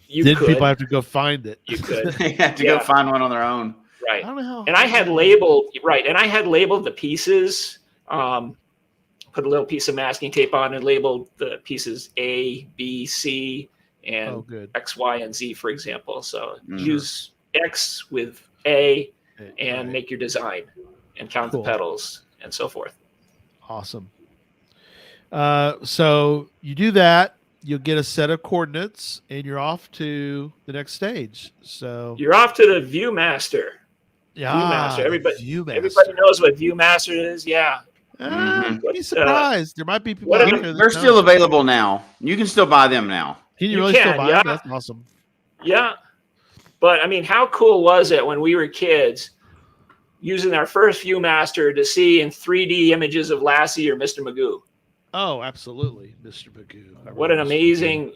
Speaker 2: People have to go find it?
Speaker 4: You could.
Speaker 3: They have to go find one on their own.
Speaker 4: Right.
Speaker 2: I don't know how.
Speaker 4: And I had labeled the pieces. Put a little piece of masking tape on and labeled the pieces A, B, C, and X, Y, and Z, for example. So use X with A and make your design and count the petals and so forth.
Speaker 2: Awesome. So you do that, you'll get a set of coordinates, and you're off to the next stage. So
Speaker 4: you're off to the Viewmaster.
Speaker 2: Yeah,
Speaker 4: Viewmaster. Everybody knows what Viewmaster is. Yeah.
Speaker 2: Be surprised. There might be people.
Speaker 3: They're still available now. You can still buy them now.
Speaker 2: Can you really still buy them? That's awesome.
Speaker 4: Yeah. But I mean, how cool was it when we were kids using our first Viewmaster to see in 3D images of Lassie or Mr. Magoo?
Speaker 2: Oh, absolutely. Mr. Magoo.
Speaker 4: What an amazing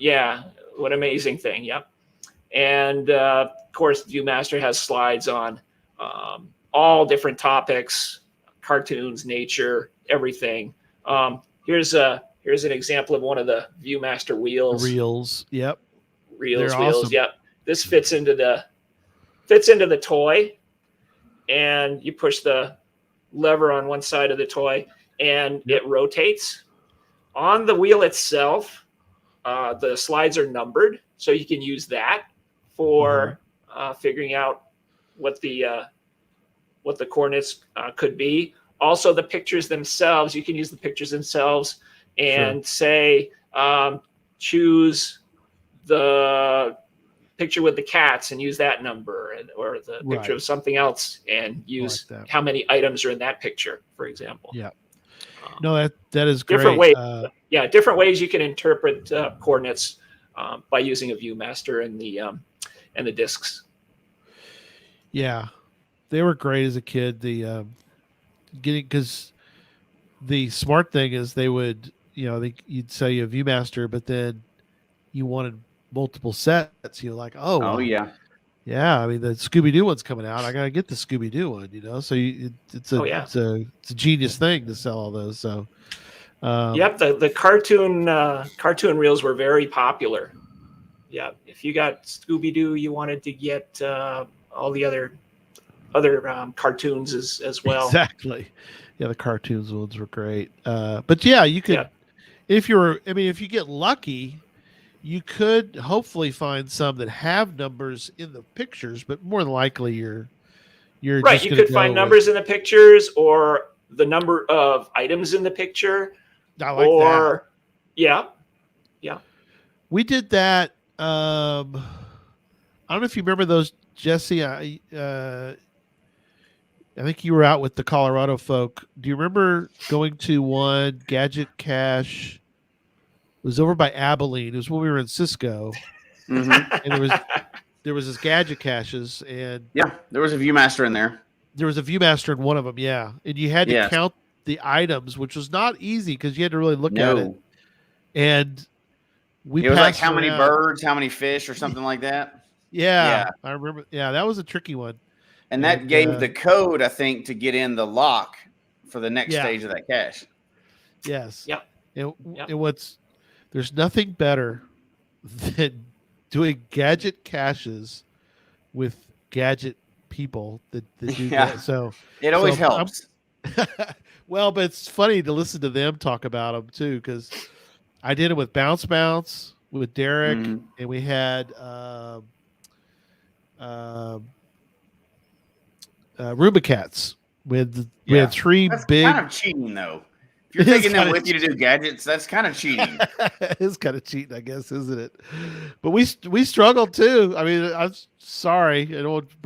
Speaker 4: thing. Yep. And of course, Viewmaster has slides on all different topics, cartoons, nature, everything. Here's an example of one of the Viewmaster wheels.
Speaker 2: Reels. Yep.
Speaker 4: Wheels. Awesome. Yep. This fits into the toy, and you push the lever on one side of the toy, and it rotates. On the wheel itself, the slides are numbered, so you can use that for figuring out what the coordinates could be. Also, the pictures themselves, you can use the pictures themselves and say, choose the picture with the cats and use that number, or the picture of something else and use how many items are in that picture, for example.
Speaker 2: Yeah. No, that is great.
Speaker 4: Different ways, different ways you can interpret coordinates by using a Viewmaster and the discs.
Speaker 2: Yeah, they were great as a kid. Because the smart thing is they would, you'd sell you a Viewmaster, but then you wanted multiple sets. You're like, yeah. I mean, the Scooby Doo one's coming out. I gotta get the Scooby Doo one. So it's a genius thing to sell all those. So,
Speaker 4: the cartoon reels were very popular. Yeah, if you got Scooby Doo, you wanted to get all the other cartoons as well.
Speaker 2: Exactly. Yeah, the cartoons ones were great. But yeah, you could, if you get lucky, you could hopefully find some that have numbers in the pictures, but more than likely you're
Speaker 4: right.
Speaker 2: Just
Speaker 4: you could find numbers in the pictures or the number of items in the picture.
Speaker 2: I like that.
Speaker 4: Yeah.
Speaker 2: We did that. I don't know if you remember those, Jesse. I think you were out with the Colorado folk. Do you remember going to one Gadget Cache? It was over by Abilene. It was when we were in Cisco, and there was this Gadget Caches, and
Speaker 3: there was a Viewmaster in there.
Speaker 2: There was a Viewmaster in one of them, and you had to count the items, which was not easy because you had to really look at it. And it was like
Speaker 3: how many birds, how many fish, or something like that.
Speaker 2: Yeah, I remember. Yeah, that was a tricky one.
Speaker 3: And that gave the code, I think, to get in the lock for the next stage of that cache.
Speaker 2: Yes. Yeah. And there's nothing better than doing gadget caches with gadget people that do that. So
Speaker 3: it always helps.
Speaker 2: Well, but it's funny to listen to them talk about them too, because I did it with Bounce with Derek, and we had Rubikats. We had three
Speaker 3: that's
Speaker 2: big.
Speaker 3: Kind of cheating, though. If you're taking them with you to do gadgets, that's kind of cheating.
Speaker 2: It's kind of cheating, I guess, isn't it? But we struggled too. I mean, I'm sorry, I don't want to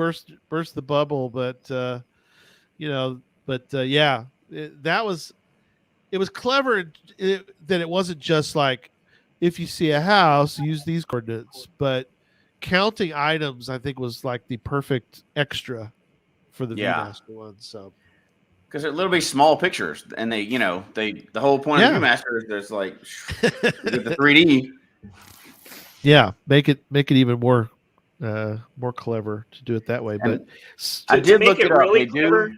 Speaker 2: burst the bubble, but it was clever that it wasn't just like, if you see a house, use these coordinates, but counting items, I think, was like the perfect extra for the Viewmaster one. So,
Speaker 3: because they're literally small pictures, and the whole point of Viewmaster is there's like the 3D.
Speaker 2: Yeah, make it even more clever to do it that way. But
Speaker 3: I did look it
Speaker 4: really
Speaker 3: up.
Speaker 4: Clever.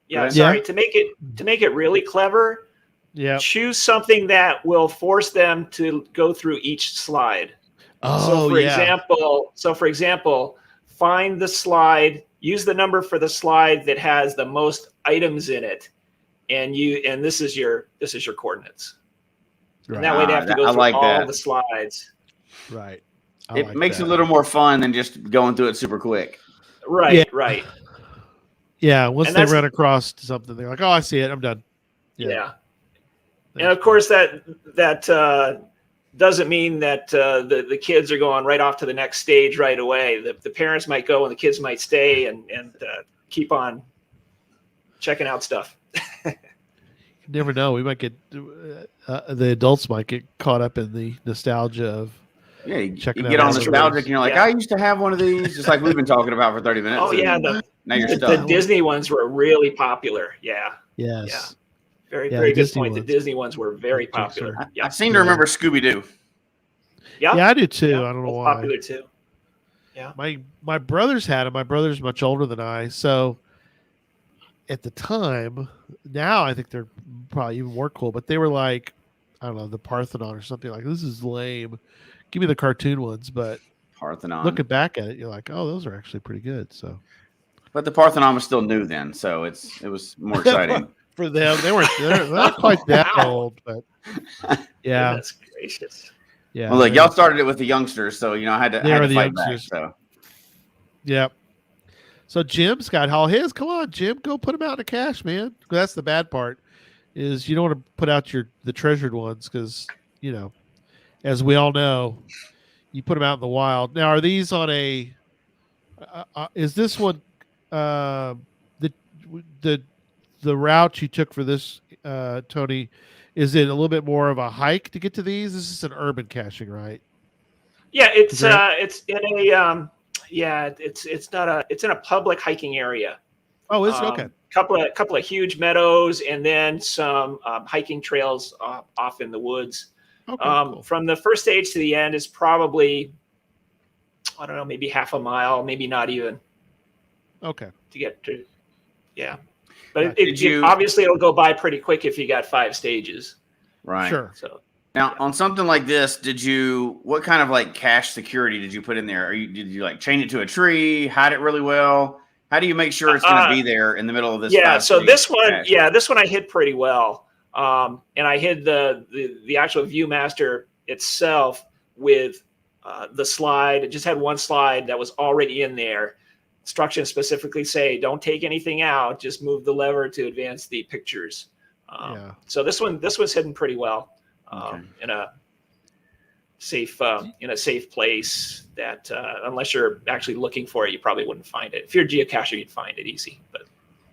Speaker 4: Yeah, sorry. To make it really clever, choose something that will force them to go through each slide.
Speaker 2: Oh,
Speaker 4: So for example, find the slide, use the number for the slide that has the most items in it, and this is your coordinates. Right. And that way they have to go through all the slides.
Speaker 2: Right.
Speaker 3: It makes it a little more fun than just going through it super quick.
Speaker 4: Right, right.
Speaker 2: Yeah, once they run across something, they're like, "Oh, I see it. I'm done."
Speaker 4: Yeah. And of course, that doesn't mean that the kids are going right off to the next stage right away. The parents might go and the kids might stay and keep on checking out stuff.
Speaker 2: You never know. We might get the adults might get caught up in the nostalgia of
Speaker 3: you get on nostalgic and you're like, I used to have one of these, just like we've been talking about for 30 minutes.
Speaker 4: Oh yeah,
Speaker 3: now you're stuck.
Speaker 4: The Disney ones were really popular. Yeah.
Speaker 2: Yes.
Speaker 4: Yeah. Very good point. The Disney ones were very popular.
Speaker 3: I seem to remember Scooby Doo.
Speaker 2: Yeah, I do too. Yeah, I don't know why.
Speaker 4: Popular too. Yeah.
Speaker 2: My brothers had them. My brother's much older than I, so at the time, now I think they're probably even more cool. But they were like, I don't know, the Parthenon or something like. This is lame. Give me the cartoon ones. But
Speaker 3: Parthenon.
Speaker 2: Looking back at it, you're like, oh, those are actually pretty good. So,
Speaker 3: but the Parthenon was still new then, so it was more exciting.
Speaker 2: for them. They're not quite that old, but yeah.
Speaker 4: Goodness gracious.
Speaker 2: Yeah.
Speaker 3: Well, look, y'all started it with the youngsters, so I had to fight
Speaker 2: youngsters.
Speaker 3: back. So.
Speaker 2: Yep. So Jim's got all his. Come on, Jim, go put them out in the cache, man. That's the bad part, is you don't want to put out the treasured ones because, as we all know, you put them out in the wild. Now, are these on a? Is this one the route you took for this, Tony? Is it a little bit more of a hike to get to these? This is an urban caching, right?
Speaker 4: Yeah, it's in a it's in a public hiking area.
Speaker 2: Oh, is it? Okay.
Speaker 4: Couple of huge meadows and then some hiking trails off in the woods.
Speaker 2: Okay, cool.
Speaker 4: From the first stage to the end is probably, I don't know, maybe half a mile, maybe not even.
Speaker 2: Okay. To
Speaker 4: get to, yeah. But obviously it'll go by pretty quick if you got 5 stages.
Speaker 3: Right.
Speaker 2: Sure.
Speaker 4: So
Speaker 3: now on something like this, what kind of like cache security did you put in there? Did you like chain it to a tree, hide it really well? How do you make sure it's going to be there in the middle of this?
Speaker 4: Yeah. So this one I hid pretty well. And I hid the actual Viewmaster itself with the slide. It just had one slide that was already in there. Instructions specifically say, don't take anything out, just move the lever to advance the pictures. So this was hidden pretty well in a safe place that unless you're actually looking for it, you probably wouldn't find it. If you're a geocacher, you'd find it easy. But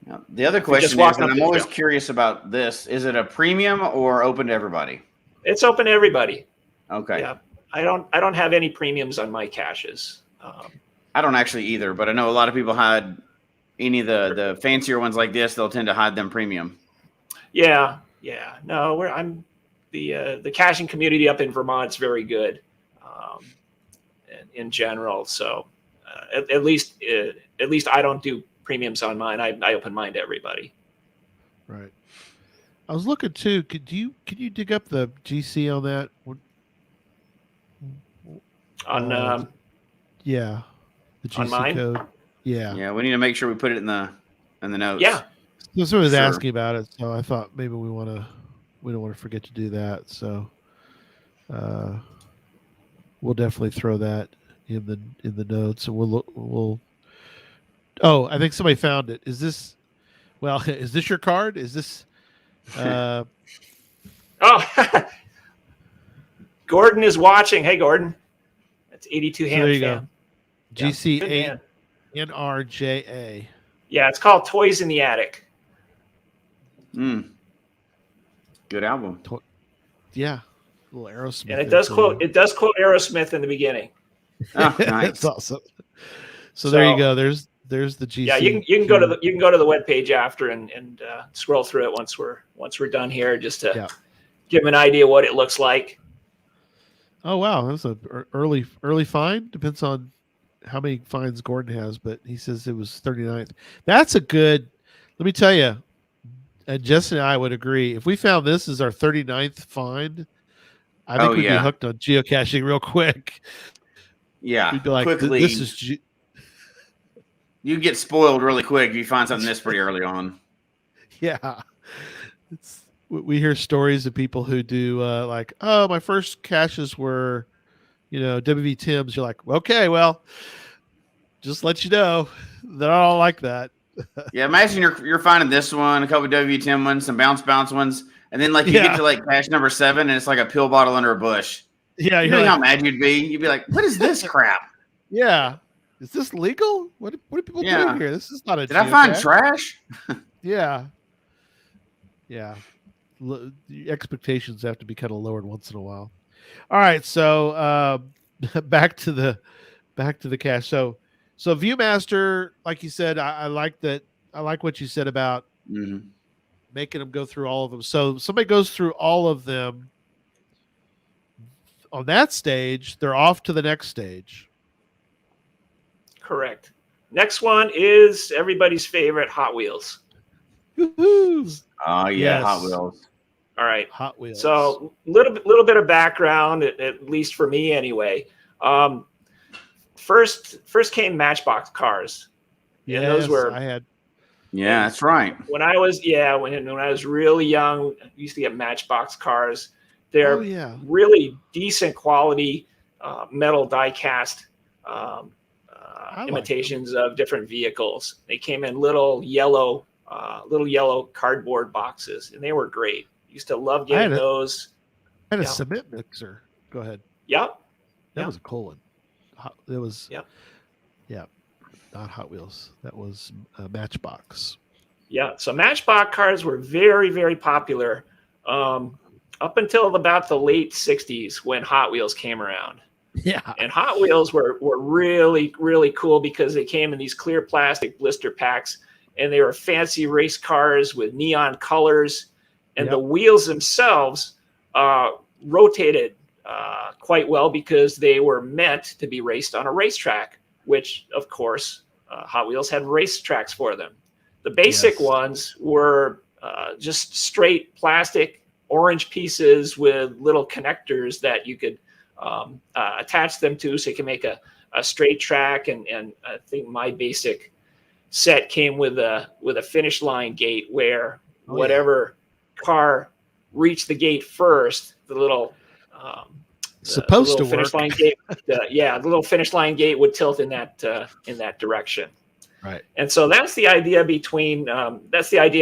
Speaker 3: now, the other question is, and I'm always curious about this, is it a premium or open to everybody?
Speaker 4: It's open to everybody.
Speaker 3: Okay.
Speaker 4: Yeah. I don't have any premiums on my caches.
Speaker 3: I don't actually either, but I know a lot of people hide any of the fancier ones like this. They'll tend to hide them premium.
Speaker 4: Yeah. No, I'm the caching community up in Vermont's very good in general. So at least I don't do premiums on mine. I open mine to everybody.
Speaker 2: Right. I was looking too. Can you dig up the GC on that? Yeah. The GC
Speaker 4: on mine?
Speaker 2: code. Yeah.
Speaker 3: Yeah, we need to make sure we put it in the notes.
Speaker 4: Yeah.
Speaker 2: So someone was asking about it, so I thought maybe we don't want to forget to do that. So we'll definitely throw that in the notes, and we'll. Oh, I think somebody found it. Is this your card? Is this?
Speaker 4: Oh, Gordon is watching. Hey, Gordon. That's 82 hand.
Speaker 2: There you
Speaker 4: fan.
Speaker 2: go. GC8 NRJA.
Speaker 4: Yeah, it's called Toys in the Attic.
Speaker 3: Good album.
Speaker 2: Yeah, a little Aerosmith.
Speaker 4: And it does quote Aerosmith in the beginning.
Speaker 3: Oh, nice.
Speaker 2: That's awesome. So there you go. There's the GC.
Speaker 4: Yeah, you can go to the webpage after and scroll through it once we're done here, just to give them an idea what it looks like.
Speaker 2: Oh wow, that's a early find. Depends on how many finds Gordon has, but he says it was 39th. That's a good. Let me tell you, and Justin and I would agree. If we found this as our 39th find, I think we'd be hooked on geocaching real quick.
Speaker 3: Yeah,
Speaker 2: we'd be like,
Speaker 3: quickly.
Speaker 2: This is.
Speaker 3: You get spoiled really quick if you find something this pretty early on.
Speaker 2: Yeah, we hear stories of people who do like, oh, my first caches were, WV Tims. You're like, okay, well, just let you know, they're all like that.
Speaker 3: Yeah, imagine you're finding this one, a couple of WV Tim ones, some bounce ones, and then like you get to like cache number 7, and it's like a pill bottle under a bush.
Speaker 2: Yeah,
Speaker 3: you know how mad you'd be. You'd be like, what is this crap?
Speaker 2: Yeah. Is this legal? What are people doing here? This is not a.
Speaker 3: Did I find trash?
Speaker 2: Yeah. Yeah. The expectations have to be kind of lowered once in a while. All right, so back to the cache. So Viewmaster, like you said, I like that. I like what you said about making them go through all of them. So somebody goes through all of them on that stage, they're off to the next stage.
Speaker 4: Correct. Next one is everybody's favorite, Hot Wheels.
Speaker 2: Woo-hoo.
Speaker 3: Oh, yeah, yes. Hot Wheels.
Speaker 4: All right.
Speaker 2: Hot Wheels.
Speaker 4: So little bit of background, at least for me anyway. First came Matchbox cars.
Speaker 2: Yeah,
Speaker 4: those were.
Speaker 2: I had
Speaker 3: Yeah, that's right.
Speaker 4: When I was when I was really young, I used to get Matchbox cars. They're really decent quality metal die cast imitations of different vehicles. They came in little yellow cardboard boxes, and they were great. Used to love getting those.
Speaker 2: I had a cement mixer. Go ahead.
Speaker 4: Yep.
Speaker 2: That was a cool one. It was. Yep. Yeah. Not Hot Wheels. That was Matchbox.
Speaker 4: Yeah. So Matchbox cars were very, very popular up until about the late 60s when Hot Wheels came around.
Speaker 2: Yeah.
Speaker 4: And Hot Wheels were really, really cool because they came in these clear plastic blister packs, and they were fancy race cars with neon colors. And the wheels themselves rotated quite well because they were meant to be raced on a racetrack, which, of course, Hot Wheels had racetracks for them. The basic ones were just straight plastic orange pieces with little connectors that you could attach them to so you can make a straight track. And I think my basic set came with a finish line gate where whatever car reached the gate first, the little
Speaker 2: supposed
Speaker 4: the little
Speaker 2: to
Speaker 4: finish
Speaker 2: work.
Speaker 4: line gate, the little finish line gate would tilt in that direction.
Speaker 2: Right.
Speaker 4: And so that's the idea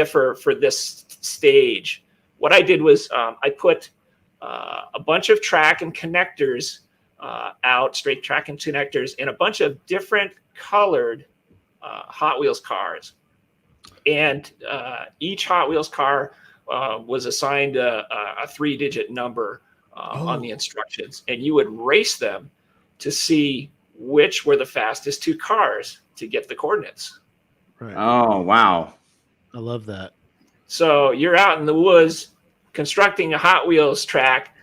Speaker 4: for this stage. What I did was I put a bunch of track and connectors out, straight track and connectors, in a bunch of different colored Hot Wheels cars. And each Hot Wheels car was assigned a 3-digit number on the instructions. And you would race them to see which were the fastest two cars to get the coordinates.
Speaker 2: Right.
Speaker 3: Oh, wow.
Speaker 2: I love that.
Speaker 4: So you're out in the woods constructing a Hot Wheels track,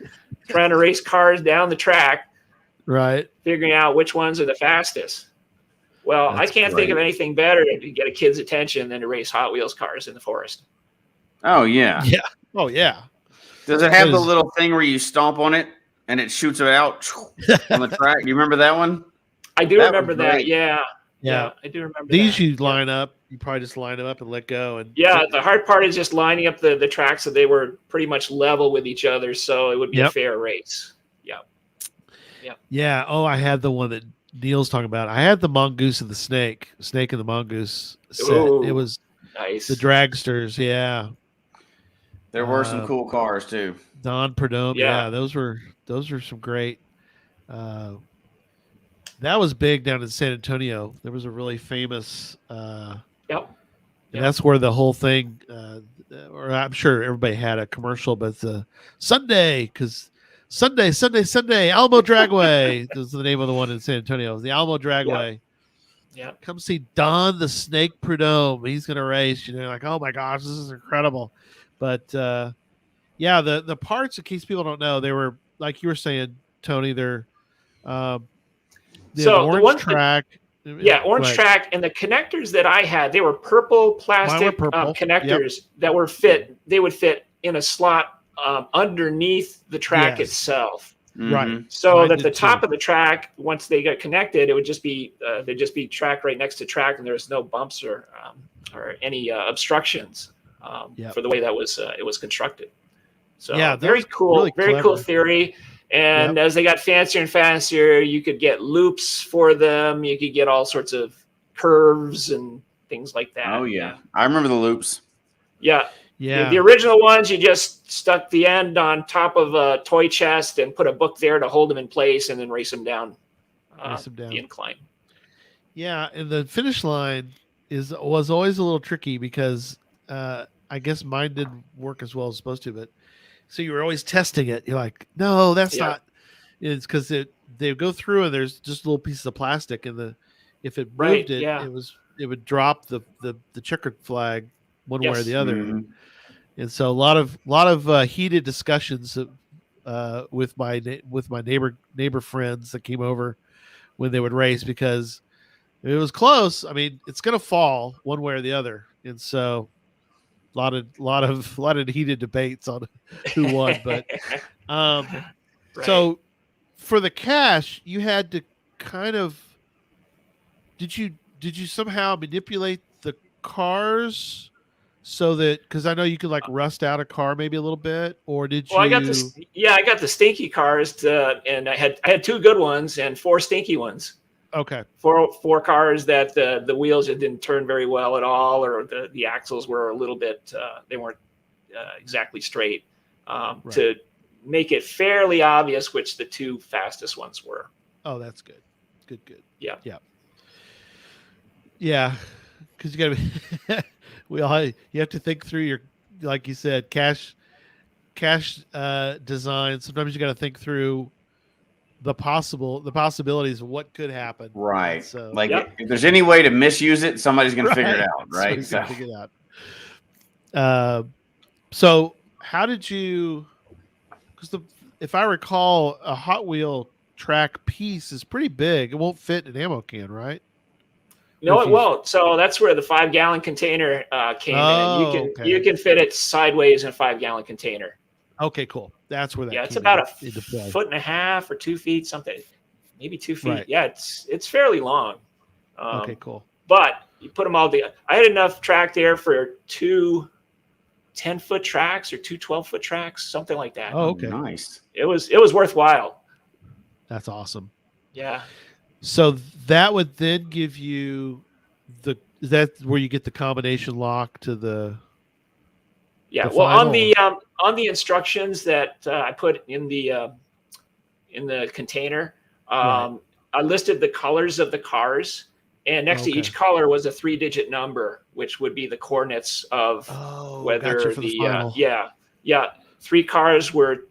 Speaker 4: trying to race cars down the track,
Speaker 2: right?
Speaker 4: Figuring out which ones are the fastest. Well, I can't think of anything better to get a kid's attention than to race Hot Wheels cars in the forest.
Speaker 3: Oh, yeah.
Speaker 2: Yeah. Oh, yeah.
Speaker 3: Does it have the little thing where you stomp on it and it shoots it out on the track? Do you remember that one?
Speaker 4: I do remember that. Yeah.
Speaker 2: Yeah,
Speaker 4: I do remember
Speaker 2: these.
Speaker 4: That.
Speaker 2: You line up. You probably just line them up and let go. And
Speaker 4: the hard part is just lining up the tracks so they were pretty much level with each other, so it would be a fair race.
Speaker 2: Yeah. Oh, I had the one that Neil's talking about. I had the Mongoose and the Snake and the Mongoose set.
Speaker 4: Ooh,
Speaker 2: it was
Speaker 4: nice.
Speaker 2: The dragsters. Yeah.
Speaker 3: There were some cool cars too.
Speaker 2: Don Perdome.
Speaker 4: Yeah.
Speaker 2: Those were some great. That was big down in San Antonio. There was a really famous. And that's where the whole thing, or I'm sure everybody had a commercial, but Sunday, because Sunday, Alamo Dragway is the name of the one in San Antonio. It was the Alamo Dragway.
Speaker 4: Yeah.
Speaker 2: Come see Don the Snake Prudhomme. He's going to race. Like, oh my gosh, this is incredible. But the parts, in case people don't know, they were, like you were saying, Tony, they're
Speaker 4: so
Speaker 2: orange track.
Speaker 4: Orange track, and the connectors that I had, they were purple plastic connectors that were they would fit in a slot underneath the track itself.
Speaker 2: Right.
Speaker 4: So mine that the top of the track, once they got connected, it would just be they'd just be track right next to track, and there was no bumps or any obstructions for the way that was it was constructed. So very cool, really very cool theory. And as they got fancier and fancier, you could get loops for them. You could get all sorts of curves and things like that.
Speaker 3: Oh, yeah. I remember the loops.
Speaker 4: Yeah.
Speaker 2: Yeah.
Speaker 4: The original ones, you just stuck the end on top of a toy chest and put a book there to hold them in place and then race them down the incline.
Speaker 2: Yeah. And the finish line was always a little tricky because I guess mine didn't work as well as supposed to, but so you were always testing it. You're like, no, that's not. It's because they go through and there's just little pieces of plastic, and if it moved it would drop the checkered flag one way or the other. Mm-hmm. And so a lot of heated discussions with my neighbor friends that came over when they would race, because if it was close, I mean, it's going to fall one way or the other, and so. Lot of heated debates on who won, but so for the cache, you had to kind of did you somehow manipulate the cars so that because I know you could like rust out a car maybe a little bit, or did you?
Speaker 4: I got this. Yeah, I got the stinky cars, and I had 2 good ones and 4 stinky ones.
Speaker 2: Okay.
Speaker 4: Four cars that the wheels didn't turn very well at all, or the axles were a little bit they weren't exactly straight.
Speaker 2: Right.
Speaker 4: To make it fairly obvious which the 2 fastest ones were.
Speaker 2: Oh, that's good. Good.
Speaker 4: Yeah.
Speaker 2: Because you got to you have to think through your, like you said, cache design. Sometimes you got to think through the possibilities of what could happen.
Speaker 3: Right.
Speaker 2: So,
Speaker 3: if there's any way to misuse it, somebody's going to figure it out. Right.
Speaker 2: Figure it out. So how did you? Because if I recall, a Hot Wheel track piece is pretty big. It won't fit in an ammo can, right?
Speaker 4: No, it won't. So that's where the 5-gallon container came in. You can fit it sideways in a 5-gallon container.
Speaker 2: Okay, cool. That's where that.
Speaker 4: Yeah, it's about a 1.5 feet or 2 feet, something, maybe 2 feet. Right. Yeah, it's fairly long.
Speaker 2: Okay, cool.
Speaker 4: But you put them all together. I had enough track there for 2 10-foot tracks or 2 12-foot tracks, something like that.
Speaker 2: Oh, okay,
Speaker 3: nice.
Speaker 4: It was worthwhile.
Speaker 2: That's awesome.
Speaker 4: Yeah.
Speaker 2: So that would then give you is that where you get the combination lock to the?
Speaker 4: Yeah. Well, on the instructions that I put in the container, right. I listed the colors of the cars, and next to each color was a 3-digit number, which would be the coordinates of whether the 3 cars were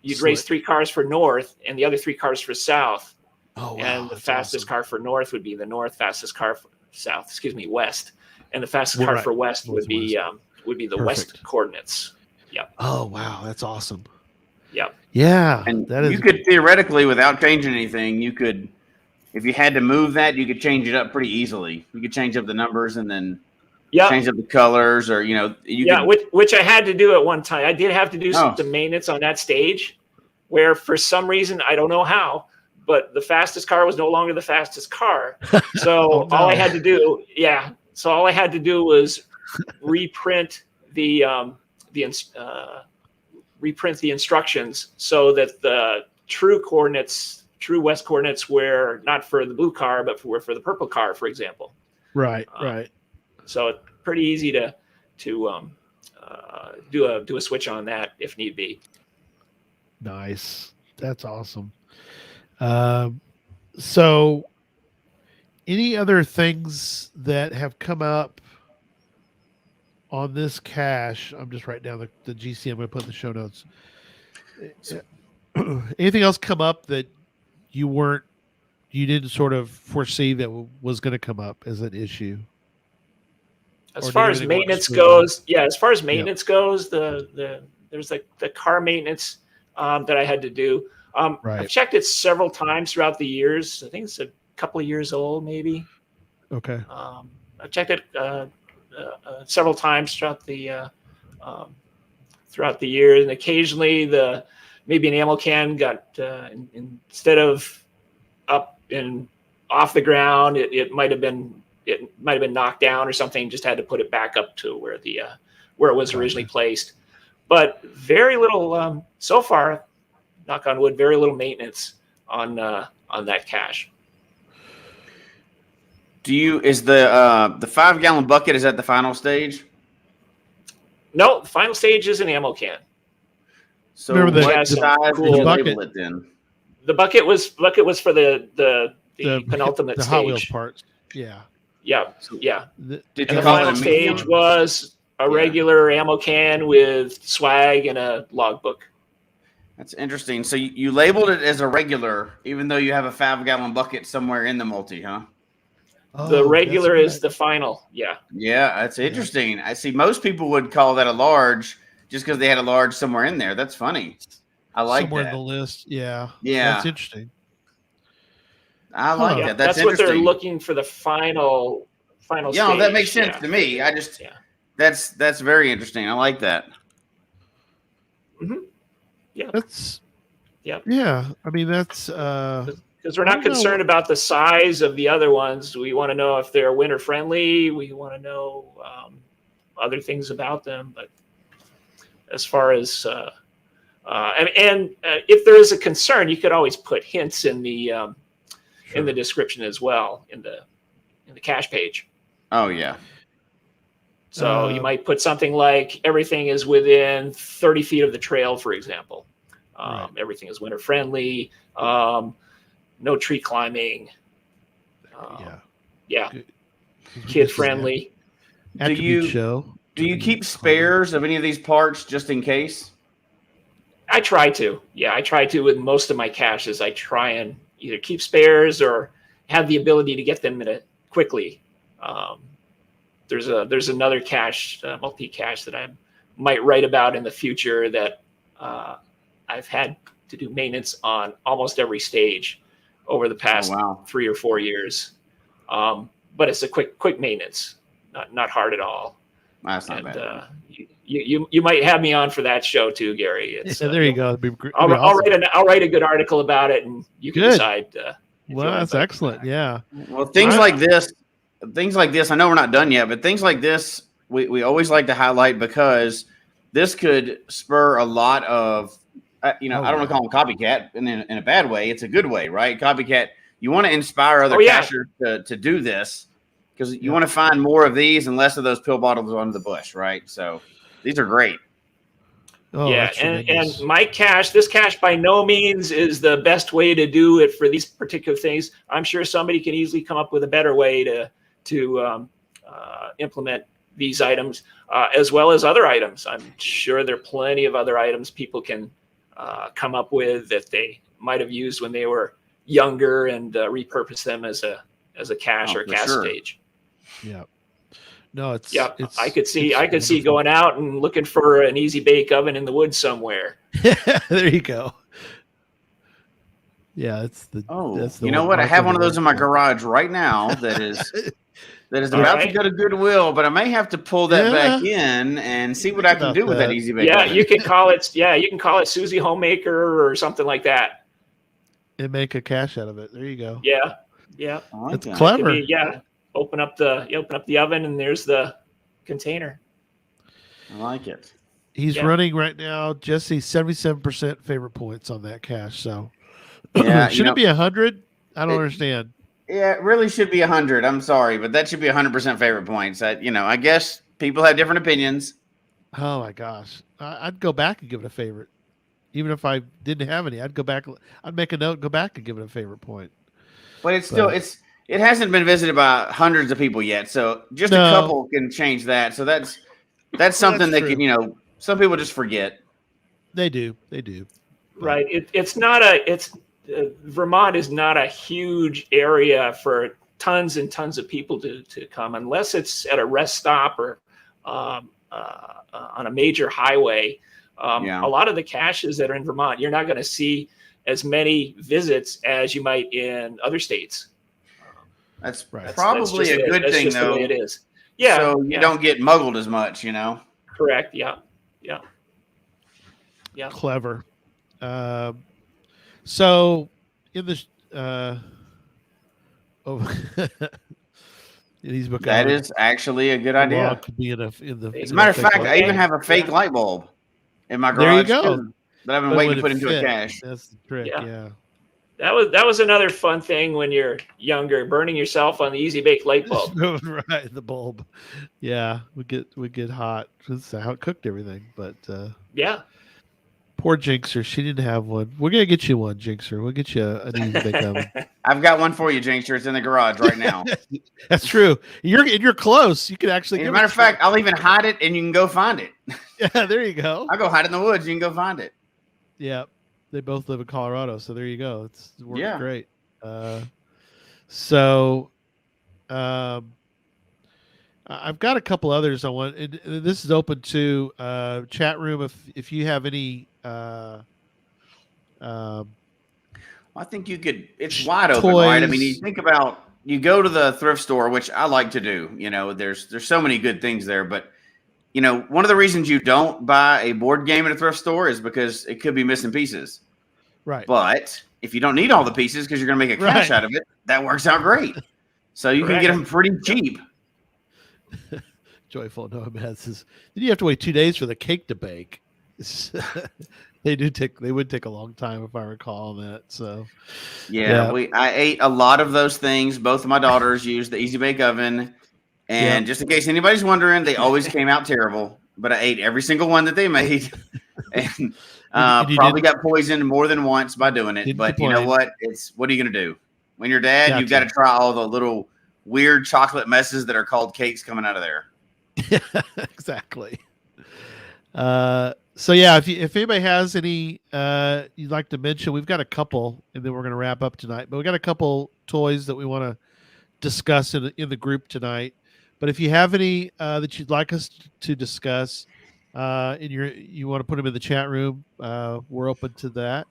Speaker 4: you'd race 3 cars for north and the other 3 cars for south.
Speaker 2: Oh, wow.
Speaker 4: And the fastest car for north would be the north, fastest car for south, west. And the fastest car for west would be the west coordinates. Yeah.
Speaker 2: Oh, wow. That's awesome.
Speaker 4: Yeah.
Speaker 2: Yeah.
Speaker 3: And you could theoretically, without changing anything, you could, if you had to move that, you could change it up pretty easily. You could change up the numbers and then change up the colors, or,
Speaker 4: which I had to do at one time. I did have to do some maintenance on that stage where for some reason, I don't know how, but the fastest car was no longer the fastest car. So all I had to do, was reprint the instructions so that the true west coordinates were not for the blue car, but for the purple car, for example.
Speaker 2: Right. Right.
Speaker 3: So
Speaker 4: it's pretty easy to do a switch on that if need be.
Speaker 2: Nice. That's awesome. So any other things that have come up on this cache? I'm just writing down the GC I'm going to put in the show notes. Anything else come up that you didn't sort of foresee that was going to come up as an issue?
Speaker 4: As far as maintenance goes, there's the car maintenance that I had to do.
Speaker 2: Right.
Speaker 4: I've checked it several times throughout the years. I think it's a couple of years old, maybe.
Speaker 2: Okay.
Speaker 4: I've checked it several times throughout the year, and occasionally maybe an ammo can got instead of up and off the ground, it might have been knocked down or something. Just had to put it back up to where it was originally placed. But very little so far. Knock on wood, very little maintenance on that cache.
Speaker 3: Is the 5-gallon bucket, is that the final stage?
Speaker 4: No, the final stage is an ammo can.
Speaker 3: So what size did you label it then?
Speaker 4: The bucket was for the penultimate stage.
Speaker 2: The Hot Wheels parts. Yeah.
Speaker 4: Yeah.
Speaker 3: Did you
Speaker 4: the final stage was a regular ammo can with swag and a logbook.
Speaker 3: That's interesting. So you labeled it as a regular, even though you have a 5-gallon bucket somewhere in the multi, huh?
Speaker 4: Oh, the regular is the final. Yeah.
Speaker 3: Yeah, that's interesting. I see most people would call that a large just because they had a large somewhere in there. That's funny. I like
Speaker 2: somewhere
Speaker 3: that.
Speaker 2: in the list. Yeah.
Speaker 3: Yeah.
Speaker 2: That's interesting.
Speaker 3: I like that. That's
Speaker 4: what they're looking for, the final stage.
Speaker 3: Yeah, that makes sense to me. That's very interesting. I like that.
Speaker 4: Mm-hmm. Yeah.
Speaker 2: Yeah. I mean, that's
Speaker 4: Because we're not concerned about the size of the other ones. We want to know if they're winter friendly. We want to know other things about them. But as far as if there is a concern, you could always put hints in the in the description as well in the cache page.
Speaker 3: Oh yeah.
Speaker 4: So you might put something like everything is within 30 feet of the trail, for example.
Speaker 2: Right.
Speaker 4: Everything is winter friendly. No tree climbing. Kid friendly.
Speaker 3: Do you keep spares of any of these parts just in case?
Speaker 4: I try to. Yeah, I try to with most of my caches. I try and either keep spares or have the ability to get them quickly. There's another cache, multi-cache that I might write about in the future that I've had to do maintenance on almost every stage over the past 3 or 4 years. But it's a quick maintenance, not hard at all.
Speaker 3: That's not bad.
Speaker 4: You might have me on for that show too, Gary.
Speaker 2: There you go.
Speaker 4: I'll write a good article about it, and you can decide.
Speaker 2: Well, that's excellent. Yeah.
Speaker 3: Well, things like this. I know we're not done yet, but things like this, we always like to highlight because this could spur a lot of, I don't want to call them copycat, and in a bad way, it's a good way, right? Copycat. You want to inspire other cachers to do this because you want to find more of these and less of those pill bottles under the bush, right? So these are great.
Speaker 2: Oh,
Speaker 4: yeah, and this cache by no means is the best way to do it for these particular things. I'm sure somebody can easily come up with a better way to implement these items as well as other items. I'm sure there are plenty of other items people can come up with that they might have used when they were younger and repurpose them as a cache or a cache stage.
Speaker 2: Yeah. No, it's
Speaker 4: I could see going out and looking for an easy bake oven in the woods somewhere.
Speaker 2: There you go. Yeah, that's the
Speaker 3: you know what? I have one of those in my garage right now that is about to go to Goodwill, but I may have to pull that back in and see what I can do with that easy bake oven.
Speaker 4: You can call it Susie Homemaker or something like that.
Speaker 2: And make a cache out of it. There you go.
Speaker 4: Yeah.
Speaker 2: It's clever.
Speaker 4: Open up the oven and there's the container.
Speaker 3: I like it.
Speaker 2: He's running right now, Jesse, 77% favorite points on that cache. So should it be 100? I don't understand.
Speaker 3: Yeah, it really should be 100. I'm sorry, but that should be 100% favorite points. I guess people have different opinions.
Speaker 2: Oh my gosh. I'd go back and give it a favorite. Even if I didn't have any, I'd go back. I'd make a note, go back and give it a favorite point.
Speaker 3: But it hasn't been visited by hundreds of people yet. So just a couple can change that. So that's something that can, some people just forget.
Speaker 2: They do.
Speaker 4: Right. Vermont is not a huge area for tons and tons of people to come unless it's at a rest stop or on a major highway. A lot of the caches that are in Vermont, you're not going to see as many visits as you might in other states.
Speaker 3: That's probably a good thing, though.
Speaker 4: The way it is. Yeah.
Speaker 3: So you don't get muggled as much,
Speaker 4: Correct. Yeah.
Speaker 2: Clever. So in this,
Speaker 3: that is actually a good idea. As a matter of fact, I even have a fake light bulb in my garage.
Speaker 2: There you go.
Speaker 3: That I've been waiting to put into a cache.
Speaker 2: That's the trick. Yeah.
Speaker 4: That was another fun thing when you're younger, burning yourself on the easy bake light bulb.
Speaker 2: Right, the bulb. Yeah, we get hot. That's how it cooked everything. But poor Jinxer, she didn't have one. We're gonna get you one, Jinxer. We'll get you an easy bake oven.
Speaker 3: I've got one for you, Jinxer. It's in the garage right now.
Speaker 2: That's true. You're close. You could actually.
Speaker 3: As a matter of fact, I'll even hide it, and you can go find it.
Speaker 2: Yeah, there you go.
Speaker 3: I'll go hide it in the woods. You can go find it.
Speaker 2: Yeah. They both live in Colorado, so there you go. It's working great. I've got a couple others I want. And this is open to chat room if you have any.
Speaker 3: I think you could. It's wide open, right? I mean, you think about you go to the thrift store, which I like to do. There's so many good things there, but. One of the reasons you don't buy a board game at a thrift store is because it could be missing pieces.
Speaker 2: Right.
Speaker 3: But if you don't need all the pieces because you're going to make a cache out of it, that works out great. So you can get them pretty cheap.
Speaker 2: Joyful Nomad says, "Did you have to wait 2 days for the cake to bake?" They would take a long time if I recall that. So
Speaker 3: I ate a lot of those things. Both of my daughters used the Easy Bake Oven, and just in case anybody's wondering, they always came out terrible. But I ate every single one that they made, and probably got poisoned more than once by doing it. But you know what? What are you going to do? When you're dad, you've got to try all the little weird chocolate messes that are called cakes coming out of there.
Speaker 2: Exactly. So yeah, if anybody has any you'd like to mention, we've got a couple, and then we're going to wrap up tonight. But we got a couple toys that we want to discuss in the group tonight. But if you have any that you'd like us to discuss, you want to put them in the chat room, we're open to that.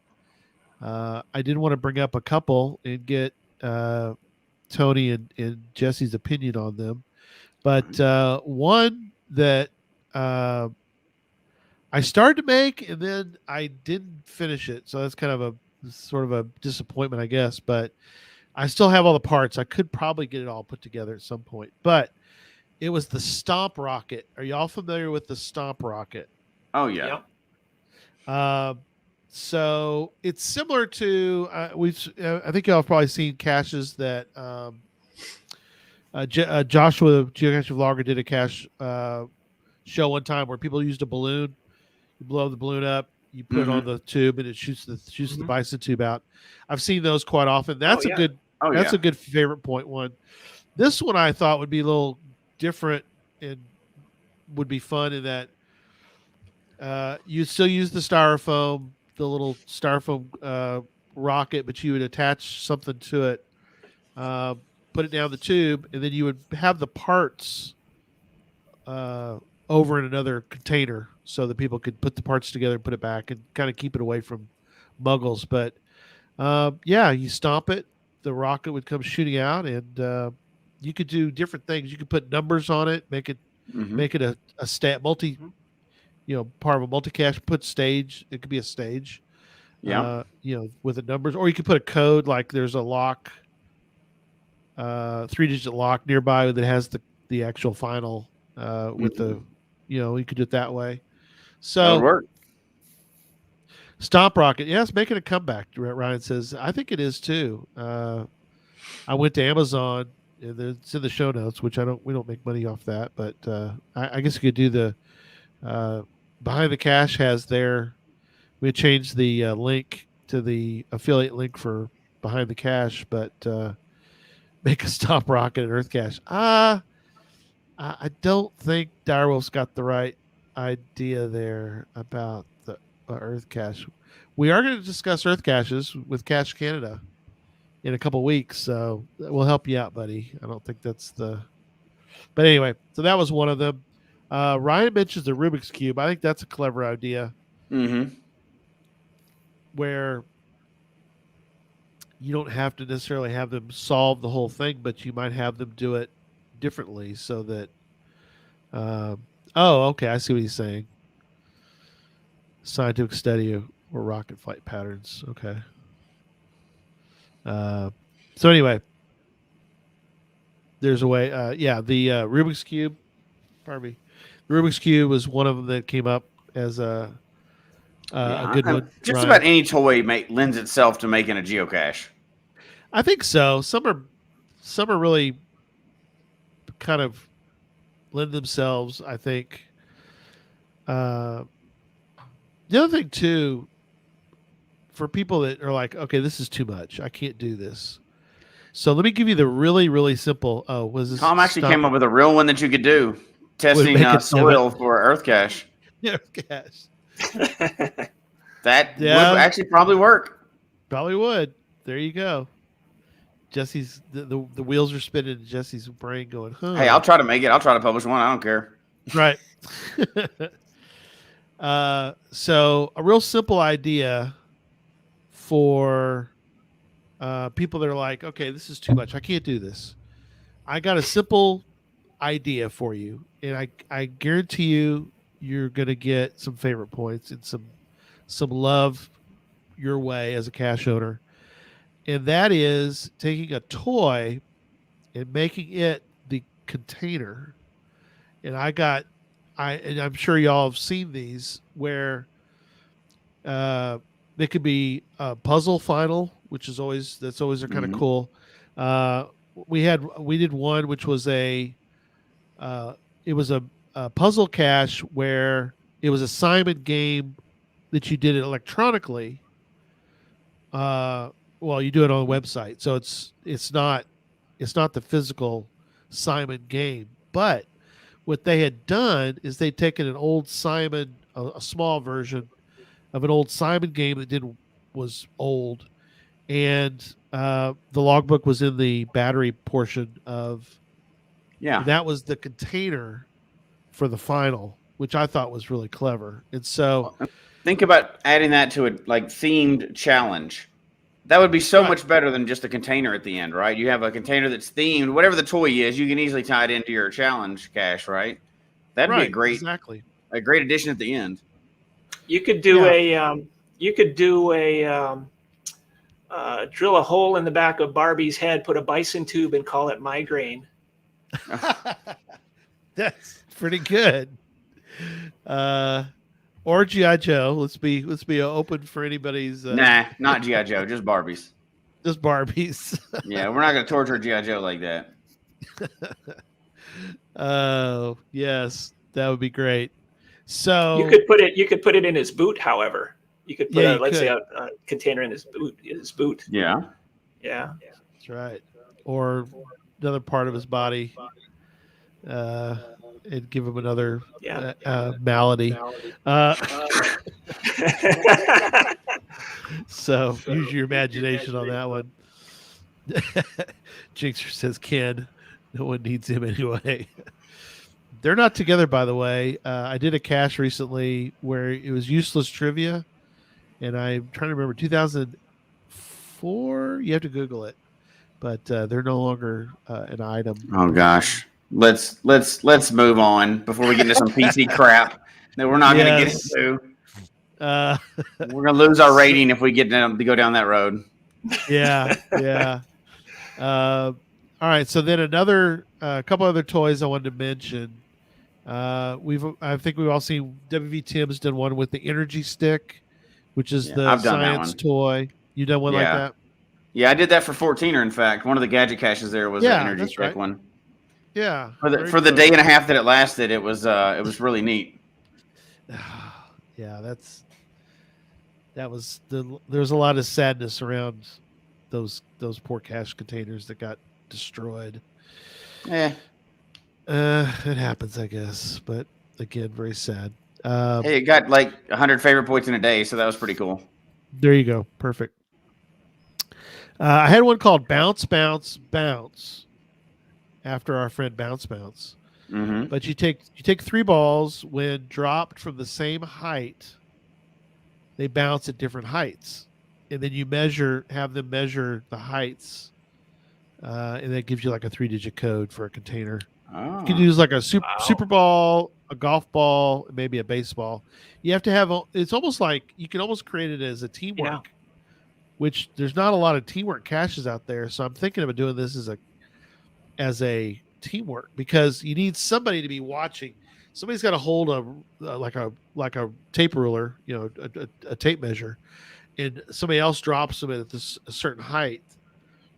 Speaker 2: I did want to bring up a couple and get Tony and Jesse's opinion on them. But one that I started to make and then I didn't finish it, so that's kind of a sort of a disappointment, I guess. But I still have all the parts. I could probably get it all put together at some point. But it was the Stomp Rocket. Are y'all familiar with the Stomp Rocket?
Speaker 3: Oh yeah.
Speaker 2: So it's similar to I think y'all have probably seen caches that Joshua Geocache Vlogger did a cache show one time where people used a balloon. You blow the balloon up, you put it on the tube, and it shoots the bison tube out. I've seen those quite often. That's a good favorite point one. This one I thought would be a little different and would be fun in that you still use the little styrofoam rocket, but you would attach something to it, put it down the tube, and then you would have the parts over in another container so that people could put the parts together and put it back and kind of keep it away from muggles. But you stomp it, the rocket would come shooting out, and you could do different things. You could put numbers on it, make it a multi, part of a multi-cache. Put stage. It could be a stage. With the numbers, or you could put a code, like there's a lock, 3-digit lock nearby that has the actual final with the, you could do it that way. So
Speaker 3: that would work.
Speaker 2: Stomp Rocket, it's making a comeback. Ryan says, I think it is too. I went to Amazon, and it's in the show notes, which we don't make money off that, but I guess you could do the Behind the Cache has we changed the link to the affiliate link for Behind the Cache, but make a Stomp Rocket and Earth Cache. I don't think Direwolf's got the right idea there about the Earth Cache. We are going to discuss Earth Caches with Cache Canada in a couple weeks, so we'll help you out, buddy. I don't think that's but anyway, so that was one of them. Ryan mentions the Rubik's Cube. I think that's a clever idea. Where you don't have to necessarily have them solve the whole thing, but you might have them do it differently so that okay, I see what he's saying. Scientific study or rocket flight patterns. Okay. So anyway, there's a way. The Rubik's Cube. Pardon me. The Rubik's Cube was one of them that came up as a good one.
Speaker 3: Just about any toy lends itself to making a geocache.
Speaker 2: I think so. Some are really kind of lend themselves, I think. The other thing too, for people that are like, okay, this is too much, I can't do this. So let me give you the really, really simple. Tom
Speaker 3: actually came up with a real one that you could do, testing soil for Earth Cache.
Speaker 2: Earth Cache.
Speaker 3: That would actually probably work.
Speaker 2: Probably would. There you go. Jesse's the wheels are spinning in Jesse's brain going, huh.
Speaker 3: Hey, I'll try to make it. I'll try to publish one. I don't care.
Speaker 2: Right. So a real simple idea for people that are like, okay, this is too much. I can't do this. I got a simple idea for you, and I guarantee you're going to get some favorite points and some love your way as a cache owner. and that is taking a toy and making it the container. And I'm sure y'all have seen these where they could be a puzzle final, which is always kind of cool. We did one which was it was a puzzle cache where it was a Simon game that you did it electronically. Well, you do it on a website, so it's not the physical Simon game. But what they had done is they'd taken an old Simon, a small version of an old Simon game that was old, and the logbook was in the battery portion of.
Speaker 3: Yeah,
Speaker 2: that was the container for the final, which I thought was really clever. And so,
Speaker 3: think about adding that to a themed challenge. That would be so much better than just a container at the end, right? You have a container that's themed, whatever the toy is, you can easily tie it into your challenge cache, right? That'd be a great addition at the end.
Speaker 4: You could do drill a hole in the back of Barbie's head, put a bison tube, and call it migraine.
Speaker 2: That's pretty good. Or G.I. Joe. Let's be open for anybody's.
Speaker 3: Nah, not G.I. Joe. Just Barbies.
Speaker 2: Just Barbies.
Speaker 3: Yeah, we're not going to torture G.I. Joe like that.
Speaker 2: Oh yes, that would be great. So
Speaker 4: you could put it in his boot. However, you could put a container in his boot.
Speaker 3: Yeah.
Speaker 4: Yeah.
Speaker 2: That's right. Or another part of his body. And give him another malady. So use your imagination on that one. Jinxer says, Ken, no one needs him anyway. They're not together, by the way. I did a cache recently where it was useless trivia, and I'm trying to remember 2004. You have to Google it, but they're no longer an item.
Speaker 3: Oh gosh. Let's move on before we get into some PC crap that we're not going to get into. We're going to lose our rating if we get to go down that road.
Speaker 2: Yeah. All right. So then a couple other toys I wanted to mention. I think we've all seen WV Tim's done one with the energy stick, which is the science toy. You done one like that?
Speaker 3: Yeah, I did that for 14er. In fact, one of the gadget caches there was the energy stick one.
Speaker 2: Yeah.
Speaker 3: For the day and a half that it lasted, it was really neat.
Speaker 2: Yeah, there's a lot of sadness around those poor cache containers that got destroyed. It happens, I guess, but again, very sad.
Speaker 3: Hey, it got 100 favorite points in a day, so that was pretty cool.
Speaker 2: There you go. Perfect. I had one called Bounce, Bounce, Bounce. After our friend Bounce Bounce.
Speaker 3: Mm-hmm.
Speaker 2: But you take 3 balls. When dropped from the same height, they bounce at different heights, and then you have them measure the heights, and that gives you a 3-digit code for a container.
Speaker 3: Oh.
Speaker 2: You can use a super ball, a golf ball, maybe a baseball. You have to have it's almost like you can almost create it as a teamwork, which there's not a lot of teamwork caches out there. So I'm thinking about doing this as a teamwork, because you need somebody to be watching. Somebody's got to hold a tape ruler, a tape measure, and somebody else drops them at a certain height,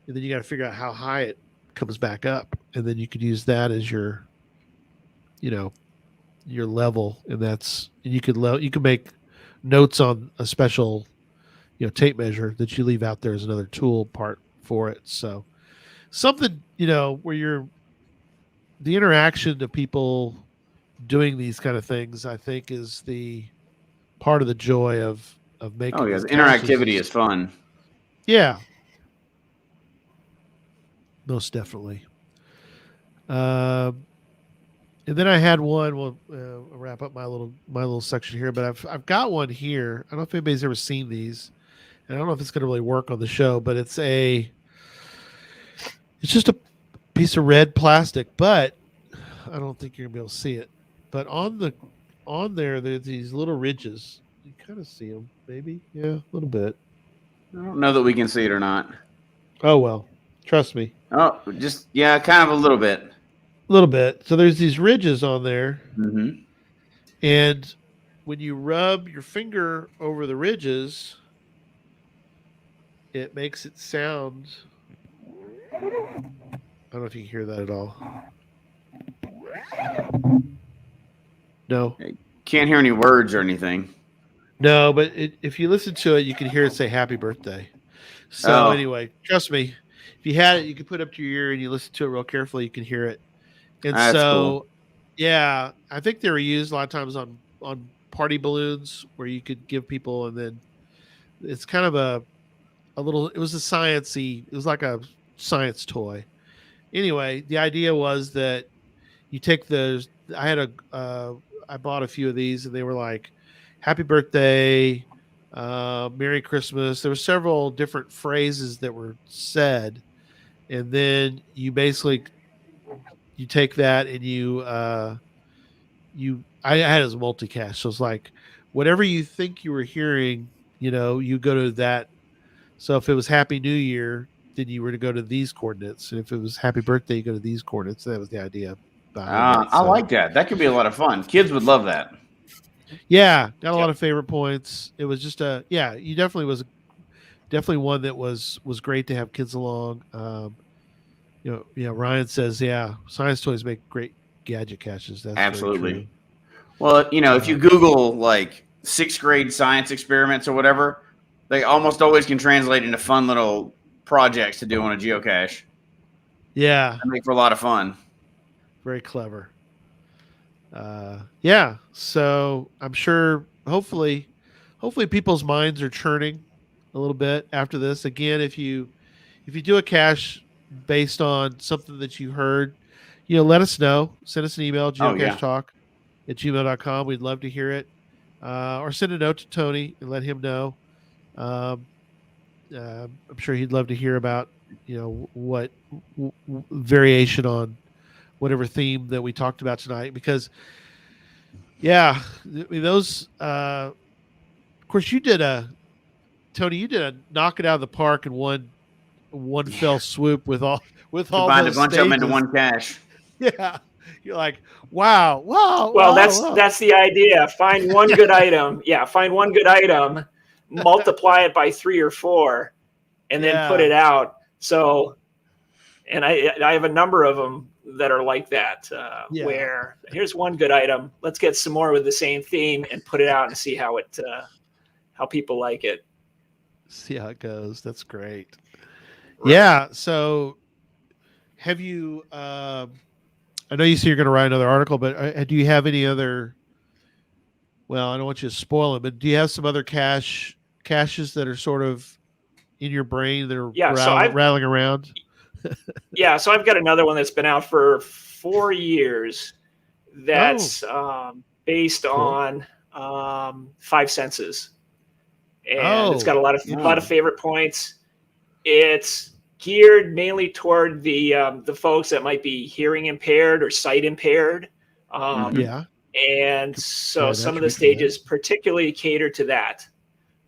Speaker 2: and then you got to figure out how high it comes back up, and then you could use that as your level, and you could make notes on a special tape measure that you leave out there as another tool part for it. So something, where the interaction of people doing these kind of things, I think, is the part of the joy of making.
Speaker 3: Oh, yeah. The interactivity is fun.
Speaker 2: Yeah. Most definitely. And then I had one, I'll wrap up my little section here, but I've got one here. I don't know if anybody's ever seen these, and I don't know if it's going to really work on the show, but it's just a piece of red plastic, but I don't think you're gonna be able to see it. But on there, there's these little ridges. You kind of see them, maybe, yeah, a little bit.
Speaker 3: I don't know that we can see it or not.
Speaker 2: Oh well, trust me.
Speaker 3: Oh, just kind of a little bit.
Speaker 2: A little bit. So there's these ridges on there,
Speaker 3: Mm-hmm.
Speaker 2: and when you rub your finger over the ridges, it makes it sound. I don't know if you can hear that at all. No.
Speaker 3: Can't hear any words or anything.
Speaker 2: No, but if you listen to it, you can hear it say "Happy Birthday." So anyway, trust me, if you had it, you could put it up to your ear and you listen to it real carefully. You can hear it. And
Speaker 3: That's
Speaker 2: so,
Speaker 3: cool.
Speaker 2: yeah, I think they were used a lot of times on party balloons where you could give people, and then it's kind of a little. It was a sciencey. It was like a science toy. Anyway, the idea was that you take those. I bought a few of these, and they were like, "Happy Birthday." Merry Christmas. There were several different phrases that were said, and then you basically you take that and I had it as multicache, so it's like whatever you think you were hearing, you go to that. So if it was Happy New Year, then you were to go to these coordinates, and if it was Happy Birthday, you go to these coordinates. That was the idea behind it.
Speaker 3: I like that. That could be a lot of fun. Kids would love that.
Speaker 2: Yeah, got a lot of favorite points. It was just you definitely one that was great to have kids along. Ryan says, science toys make great gadget caches. That's
Speaker 3: absolutely
Speaker 2: very true.
Speaker 3: Well, if you Google like 6th grade science experiments or whatever, they almost always can translate into fun little projects to do on a geocache.
Speaker 2: Yeah,
Speaker 3: they make for a lot of fun.
Speaker 2: Very clever. So I'm sure hopefully people's minds are churning a little bit after this. Again, if you do a cache based on something that you heard, let us know. Send us an email, geocachetalk@gmail.com. We'd love to hear it. Or send a note to Tony and let him know. I'm sure he'd love to hear about what variation on whatever theme that we talked about tonight, because those of course you did a knock it out of the park in one fell swoop with all
Speaker 3: combined
Speaker 2: those
Speaker 3: a bunch
Speaker 2: stages.
Speaker 3: of them into one cache.
Speaker 2: Yeah, you're like, wow.
Speaker 4: Well, that's the idea. Find one good item. Yeah, find one good item, multiply it by 3 or 4, and then put it out. So, and I have a number of them that are like that, where here's one good item. Let's get some more with the same theme and put it out and see how people like it.
Speaker 2: See how it goes. That's great. Right. Yeah. So have you, I know you say you're going to write another article, but do you have any other, well, I don't want you to spoil it, but do you have some other caches that are sort of in your brain that are rattling around?
Speaker 4: Yeah, so I've got another one that's been out for 4 years. That's based on 5 senses, and it's got a lot of favorite points. It's geared mainly toward the folks that might be hearing impaired or sight impaired. And so some of the stages particularly cater to that.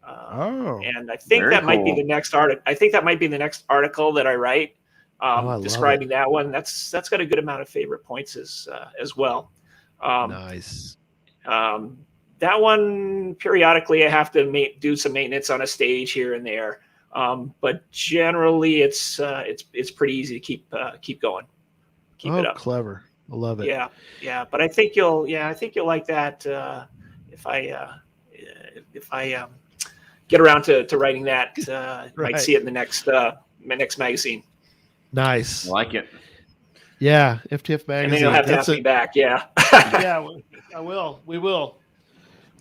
Speaker 4: And I think that might be the next article. I think that might be the next article that I write. Describing that one. That's got a good amount of favorite points as well.
Speaker 2: Nice.
Speaker 4: That one, periodically I have to do some maintenance on a stage here and there, but generally it's pretty easy to keep going, keep it up.
Speaker 2: Clever. I love it.
Speaker 4: Yeah. But I think you'll like that if I get around to writing that. You might see it in the next magazine.
Speaker 2: Nice.
Speaker 3: I like it.
Speaker 2: Yeah, FTF magazine.
Speaker 4: And then you'll have to have me back. Yeah.
Speaker 2: Yeah, I will. We will.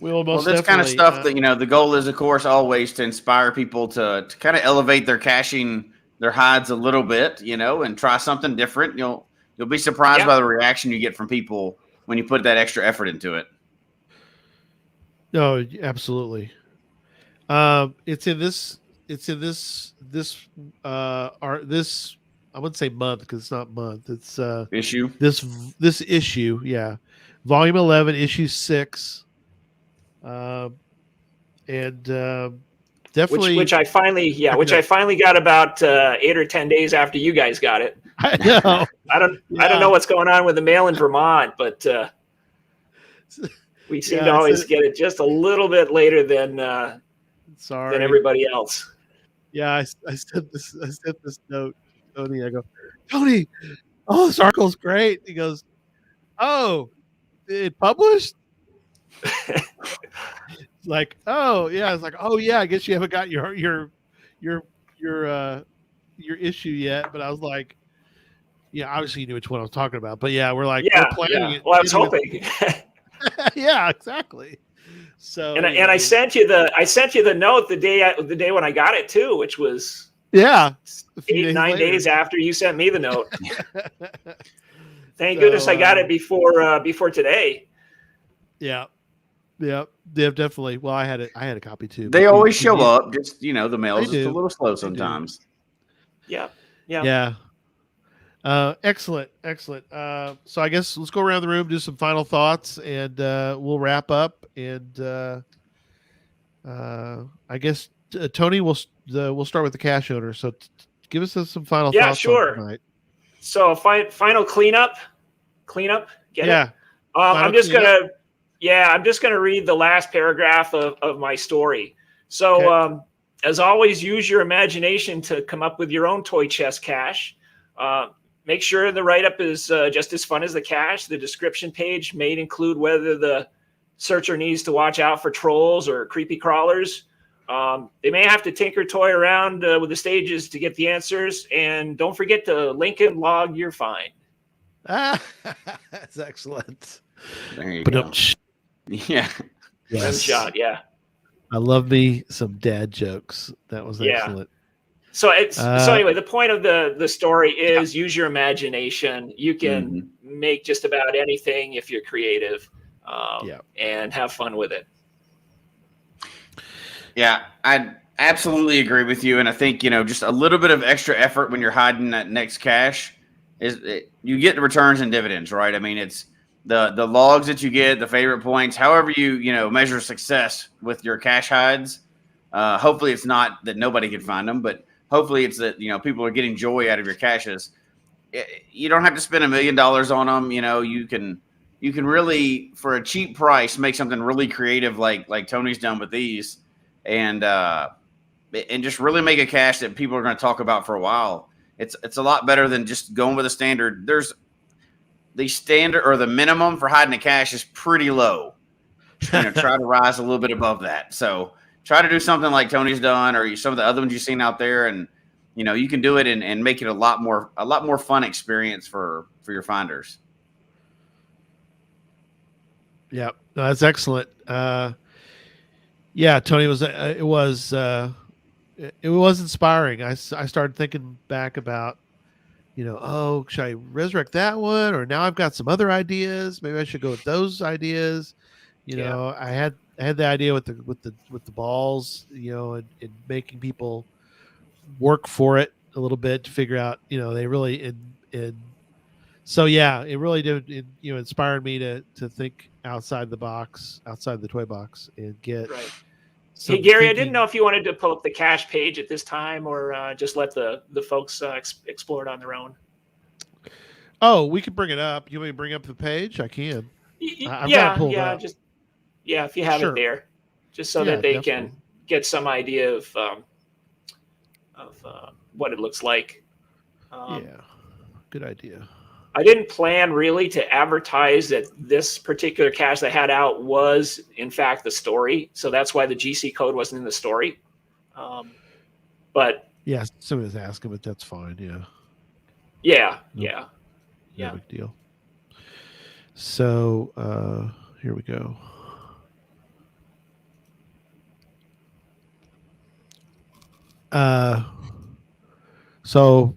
Speaker 2: We will most
Speaker 3: definitely. Well, this kind of stuff that the goal is, of course, always to inspire people to kind of elevate their caching, their hides a little bit, and try something different. You'll be surprised by the reaction you get from people when you put that extra effort into it.
Speaker 2: No, absolutely. It's in this I wouldn't say month because it's not month. It's
Speaker 3: issue.
Speaker 2: This issue, yeah, volume 11, issue 6, and definitely.
Speaker 4: Which I finally got about 8 or 10 days after you guys got it.
Speaker 2: I know.
Speaker 4: I don't know what's going on with the mail in Vermont, but we seem to always get it just a little bit later than everybody else.
Speaker 2: Yeah, I sent this note to Tony. I go, Tony, this article's great. He goes, oh, it published? Like, oh yeah. It's like, oh yeah, I guess you haven't got your issue yet. But I was like, yeah, obviously you knew which one I was talking about. But yeah, we're we're planning it.
Speaker 4: Well, I was hoping.
Speaker 2: Yeah, exactly. So
Speaker 4: and I sent you the note the day when I got it too, which was 8-9 days after you sent me the note. Thank goodness I got it before today.
Speaker 2: Yeah, definitely. Well, I had a copy too.
Speaker 3: They always show up. Just the mail's just a little slow sometimes.
Speaker 4: Yeah.
Speaker 2: Excellent. So I guess let's go around the room, do some final thoughts, and we'll wrap up. And I guess Tony, we'll start with the cache owner. So give us some final thoughts.
Speaker 4: Yeah, sure.
Speaker 2: Tonight.
Speaker 4: So final cleanup. Get it? I'm just gonna read the last paragraph of my story. So
Speaker 2: okay.
Speaker 4: As always, use your imagination to come up with your own toy chest cache. Make sure the write-up is just as fun as the cache. The description page may include whether the searcher needs to watch out for trolls or creepy crawlers. They may have to toy around with the stages to get the answers. And don't forget to link and log your find.
Speaker 2: That's excellent.
Speaker 3: There you go. Yeah.
Speaker 2: Yes.
Speaker 4: Shot, yeah.
Speaker 2: I love me some dad jokes. That was excellent.
Speaker 4: So anyway, the point of the story is use your imagination. You can make just about anything if you're creative, and have fun with it. Yeah,
Speaker 3: I absolutely agree with you, and I think just a little bit of extra effort when you're hiding that next cache you get the returns and dividends, right? I mean, it's the logs that you get, the favorite points, however you measure success with your cache hides. Hopefully, it's not that nobody can find them, but hopefully it's that people are getting joy out of your caches. You don't have to spend $1 million on them. You can really, for a cheap price, make something really creative like Tony's done with these, and just really make a cache that people are going to talk about for a while. It's a lot better than just going with a standard. There's the standard or the minimum for hiding a cache is pretty low. Try to rise a little bit above that. So try to do something like Tony's done, or some of the other ones you've seen out there, and you can do it and make it a lot more fun experience for your finders.
Speaker 2: Yeah, no, that's excellent. Tony it was inspiring. I started thinking back about, should I resurrect that one, or now I've got some other ideas. Maybe I should go with those ideas. I had the idea with the balls, and making people work for it a little bit to figure out, they really so yeah, it really did. Inspired me to think outside the box, outside the toy box, and get. Right.
Speaker 4: Hey Gary, I didn't know if you wanted to pull up the cache page at this time, or just let the folks explore it on their own.
Speaker 2: Oh, we can bring it up. You want me to bring up the page? I can. I've got it pulled up.
Speaker 4: If you have it there, just so that they can get some idea of what it looks like.
Speaker 2: Good idea.
Speaker 4: I didn't plan really to advertise that this particular cache I had out was, in fact, the story. So that's why the GC code wasn't in the story. But
Speaker 2: yeah, somebody was asking, but that's fine.
Speaker 4: Yeah.
Speaker 2: No big deal. So here we go. So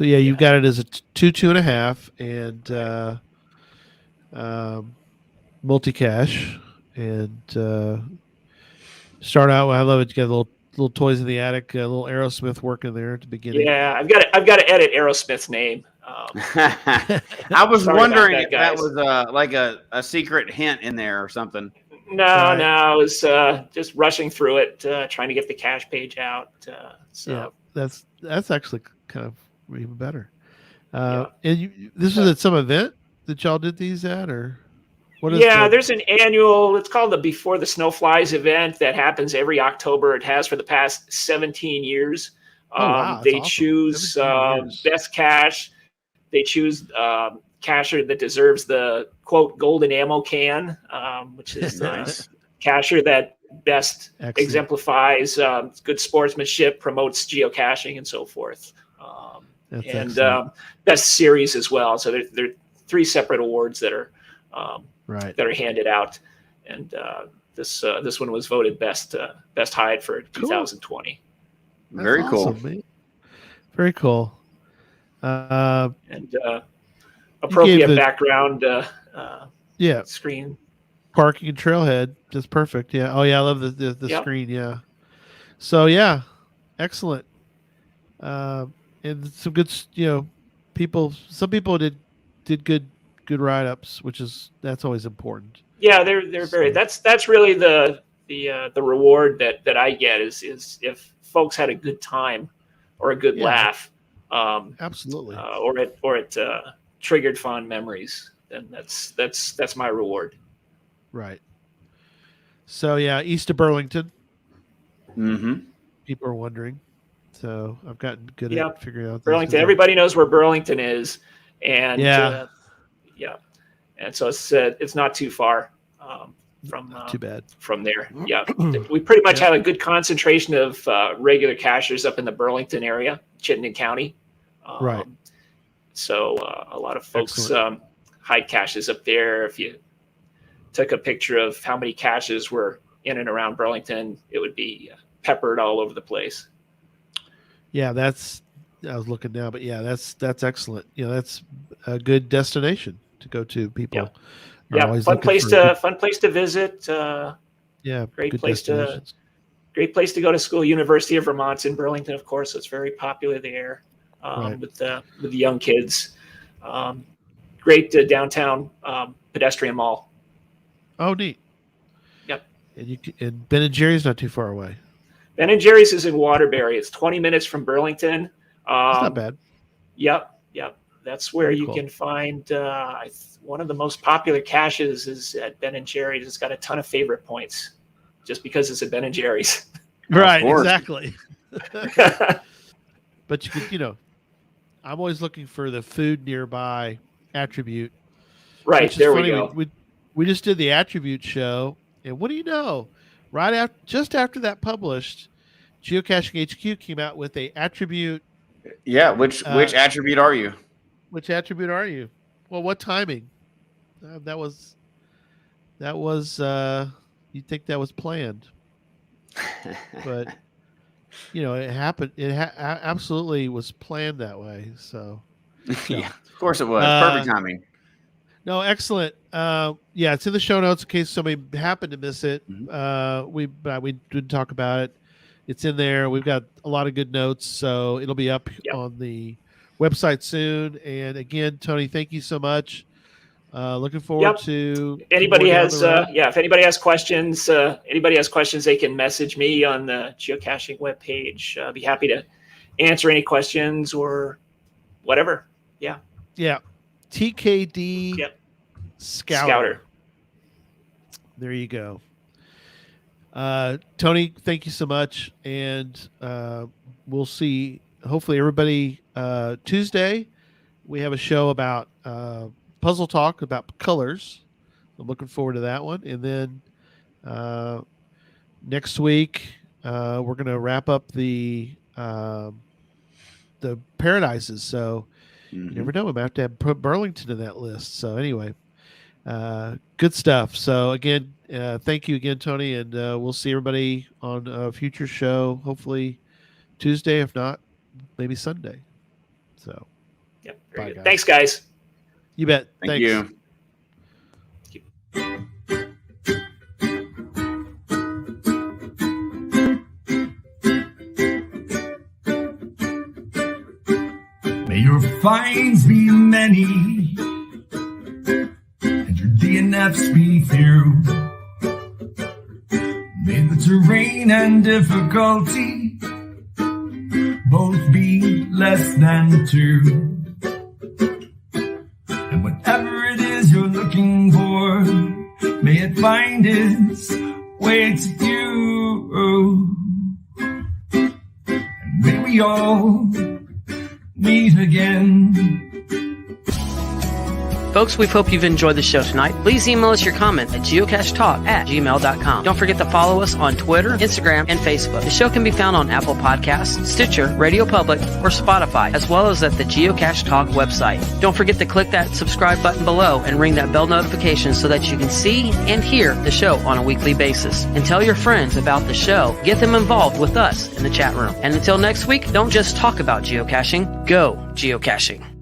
Speaker 2: yeah, you've got it as a 2.5, and multi-cache, and start out. I love it. You got little toys in the attic, a little Aerosmith working there at the beginning.
Speaker 4: Yeah, I've got to edit Aerosmith's name.
Speaker 3: I was wondering if that was like a secret hint in there or something.
Speaker 4: No, it was just rushing through it, trying to get the cache page out.
Speaker 2: Yeah, that's actually kind of even better. And this was at some event that y'all did these at, or what is
Speaker 4: there's an annual. It's called the Before the Snow Flies event that happens every October. It has for the past 17 years. They choose best cache. They choose cacher that deserves the quote golden ammo can, which is cacher that best exemplifies good sportsmanship, promotes geocaching, and so forth. Best series as well. So there are 3 separate awards that are that are handed out, and this one was voted best hide for 2020.
Speaker 3: Very cool.
Speaker 2: Man. Very cool.
Speaker 4: And appropriate background screen.
Speaker 2: Parking and trailhead, just perfect. Yeah. Oh yeah, I love the screen. Yeah. So yeah, excellent. And some good, people. Some people did good write-ups, that's always important.
Speaker 4: Yeah, they're very. That's really the reward that I get is if folks had a good time or a good laugh.
Speaker 2: Absolutely.
Speaker 4: Or it triggered fond memories, then that's my reward.
Speaker 2: Right. So yeah, east of Burlington.
Speaker 3: Mm-hmm.
Speaker 2: People are wondering. So I've gotten good at figuring out
Speaker 4: Burlington. Everybody knows where Burlington is, and and so it's not too far from
Speaker 2: not too bad
Speaker 4: from there. Yeah, we pretty much have a good concentration of regular cachers up in the Burlington area, Chittenden County.
Speaker 2: Right.
Speaker 4: So a lot of folks hide caches up there. If you took a picture of how many caches were in and around Burlington, it would be peppered all over the place.
Speaker 2: Yeah, I was looking now, but yeah, that's excellent. That's a good destination to go to. People
Speaker 4: fun place to visit. Great place to go to school. University of Vermont's in Burlington, of course. So it's very popular there with the young kids. Great downtown pedestrian mall.
Speaker 2: Oh, neat.
Speaker 4: Yep.
Speaker 2: And Ben and Jerry's not too far away.
Speaker 4: Ben and Jerry's is in Waterbury. It's 20 minutes from Burlington.
Speaker 2: That's not bad.
Speaker 4: Yep. That's where you can find one of the most popular caches is at Ben and Jerry's. It's got a ton of favorite points just because it's at Ben and Jerry's.
Speaker 2: Right, exactly. But you could, I'm always looking for the food nearby attribute.
Speaker 4: Right, there we go.
Speaker 2: We just did the attribute show, and what do you know? Just after that published, Geocaching HQ came out with a attribute.
Speaker 3: Yeah, which attribute are you?
Speaker 2: Which attribute are you? Well, what timing? That was. You'd think that was planned, but it happened. It absolutely was planned that way. So,
Speaker 3: yeah, of course it was perfect timing.
Speaker 2: No, excellent. It's in the show notes in case somebody happened to miss it.
Speaker 3: Mm-hmm.
Speaker 2: We didn't talk about it. It's in there. We've got a lot of good notes, so it'll be up on the website soon. And again, Tony, thank you so much. Looking forward to
Speaker 4: anybody has if anybody has questions, they can message me on the geocaching webpage. I'll be happy to answer any questions or whatever. Yeah.
Speaker 2: TKD Scouter. There you go. Tony, thank you so much. And we'll see, hopefully, everybody Tuesday. We have a show about puzzle talk about colors. I'm looking forward to that one. And then next week, we're going to wrap up the paradises. So you never know. We might have to put Burlington in that list. So anyway, good stuff. So again, thank you again, Tony, and we'll see everybody on a future show. Hopefully Tuesday, if not, maybe Sunday. So,
Speaker 4: very good. Thanks, guys.
Speaker 2: You bet.
Speaker 3: Thank you.
Speaker 5: May your finds be many and your DNFs be few. terrain and difficulty both be less than 2. And whatever it is you're looking for, may it find its way to you. And may we all meet again.
Speaker 1: Folks, we hope you've enjoyed the show tonight. Please email us your comment at geocachetalk@gmail.com. Don't forget to follow us on Twitter, Instagram, and Facebook. The show can be found on Apple Podcasts, Stitcher, Radio Public, or Spotify, as well as at the Geocache Talk website. Don't forget to click that subscribe button below and ring that bell notification so that you can see and hear the show on a weekly basis. And tell your friends about the show. Get them involved with us in the chat room. And until next week, don't just talk about geocaching, go geocaching.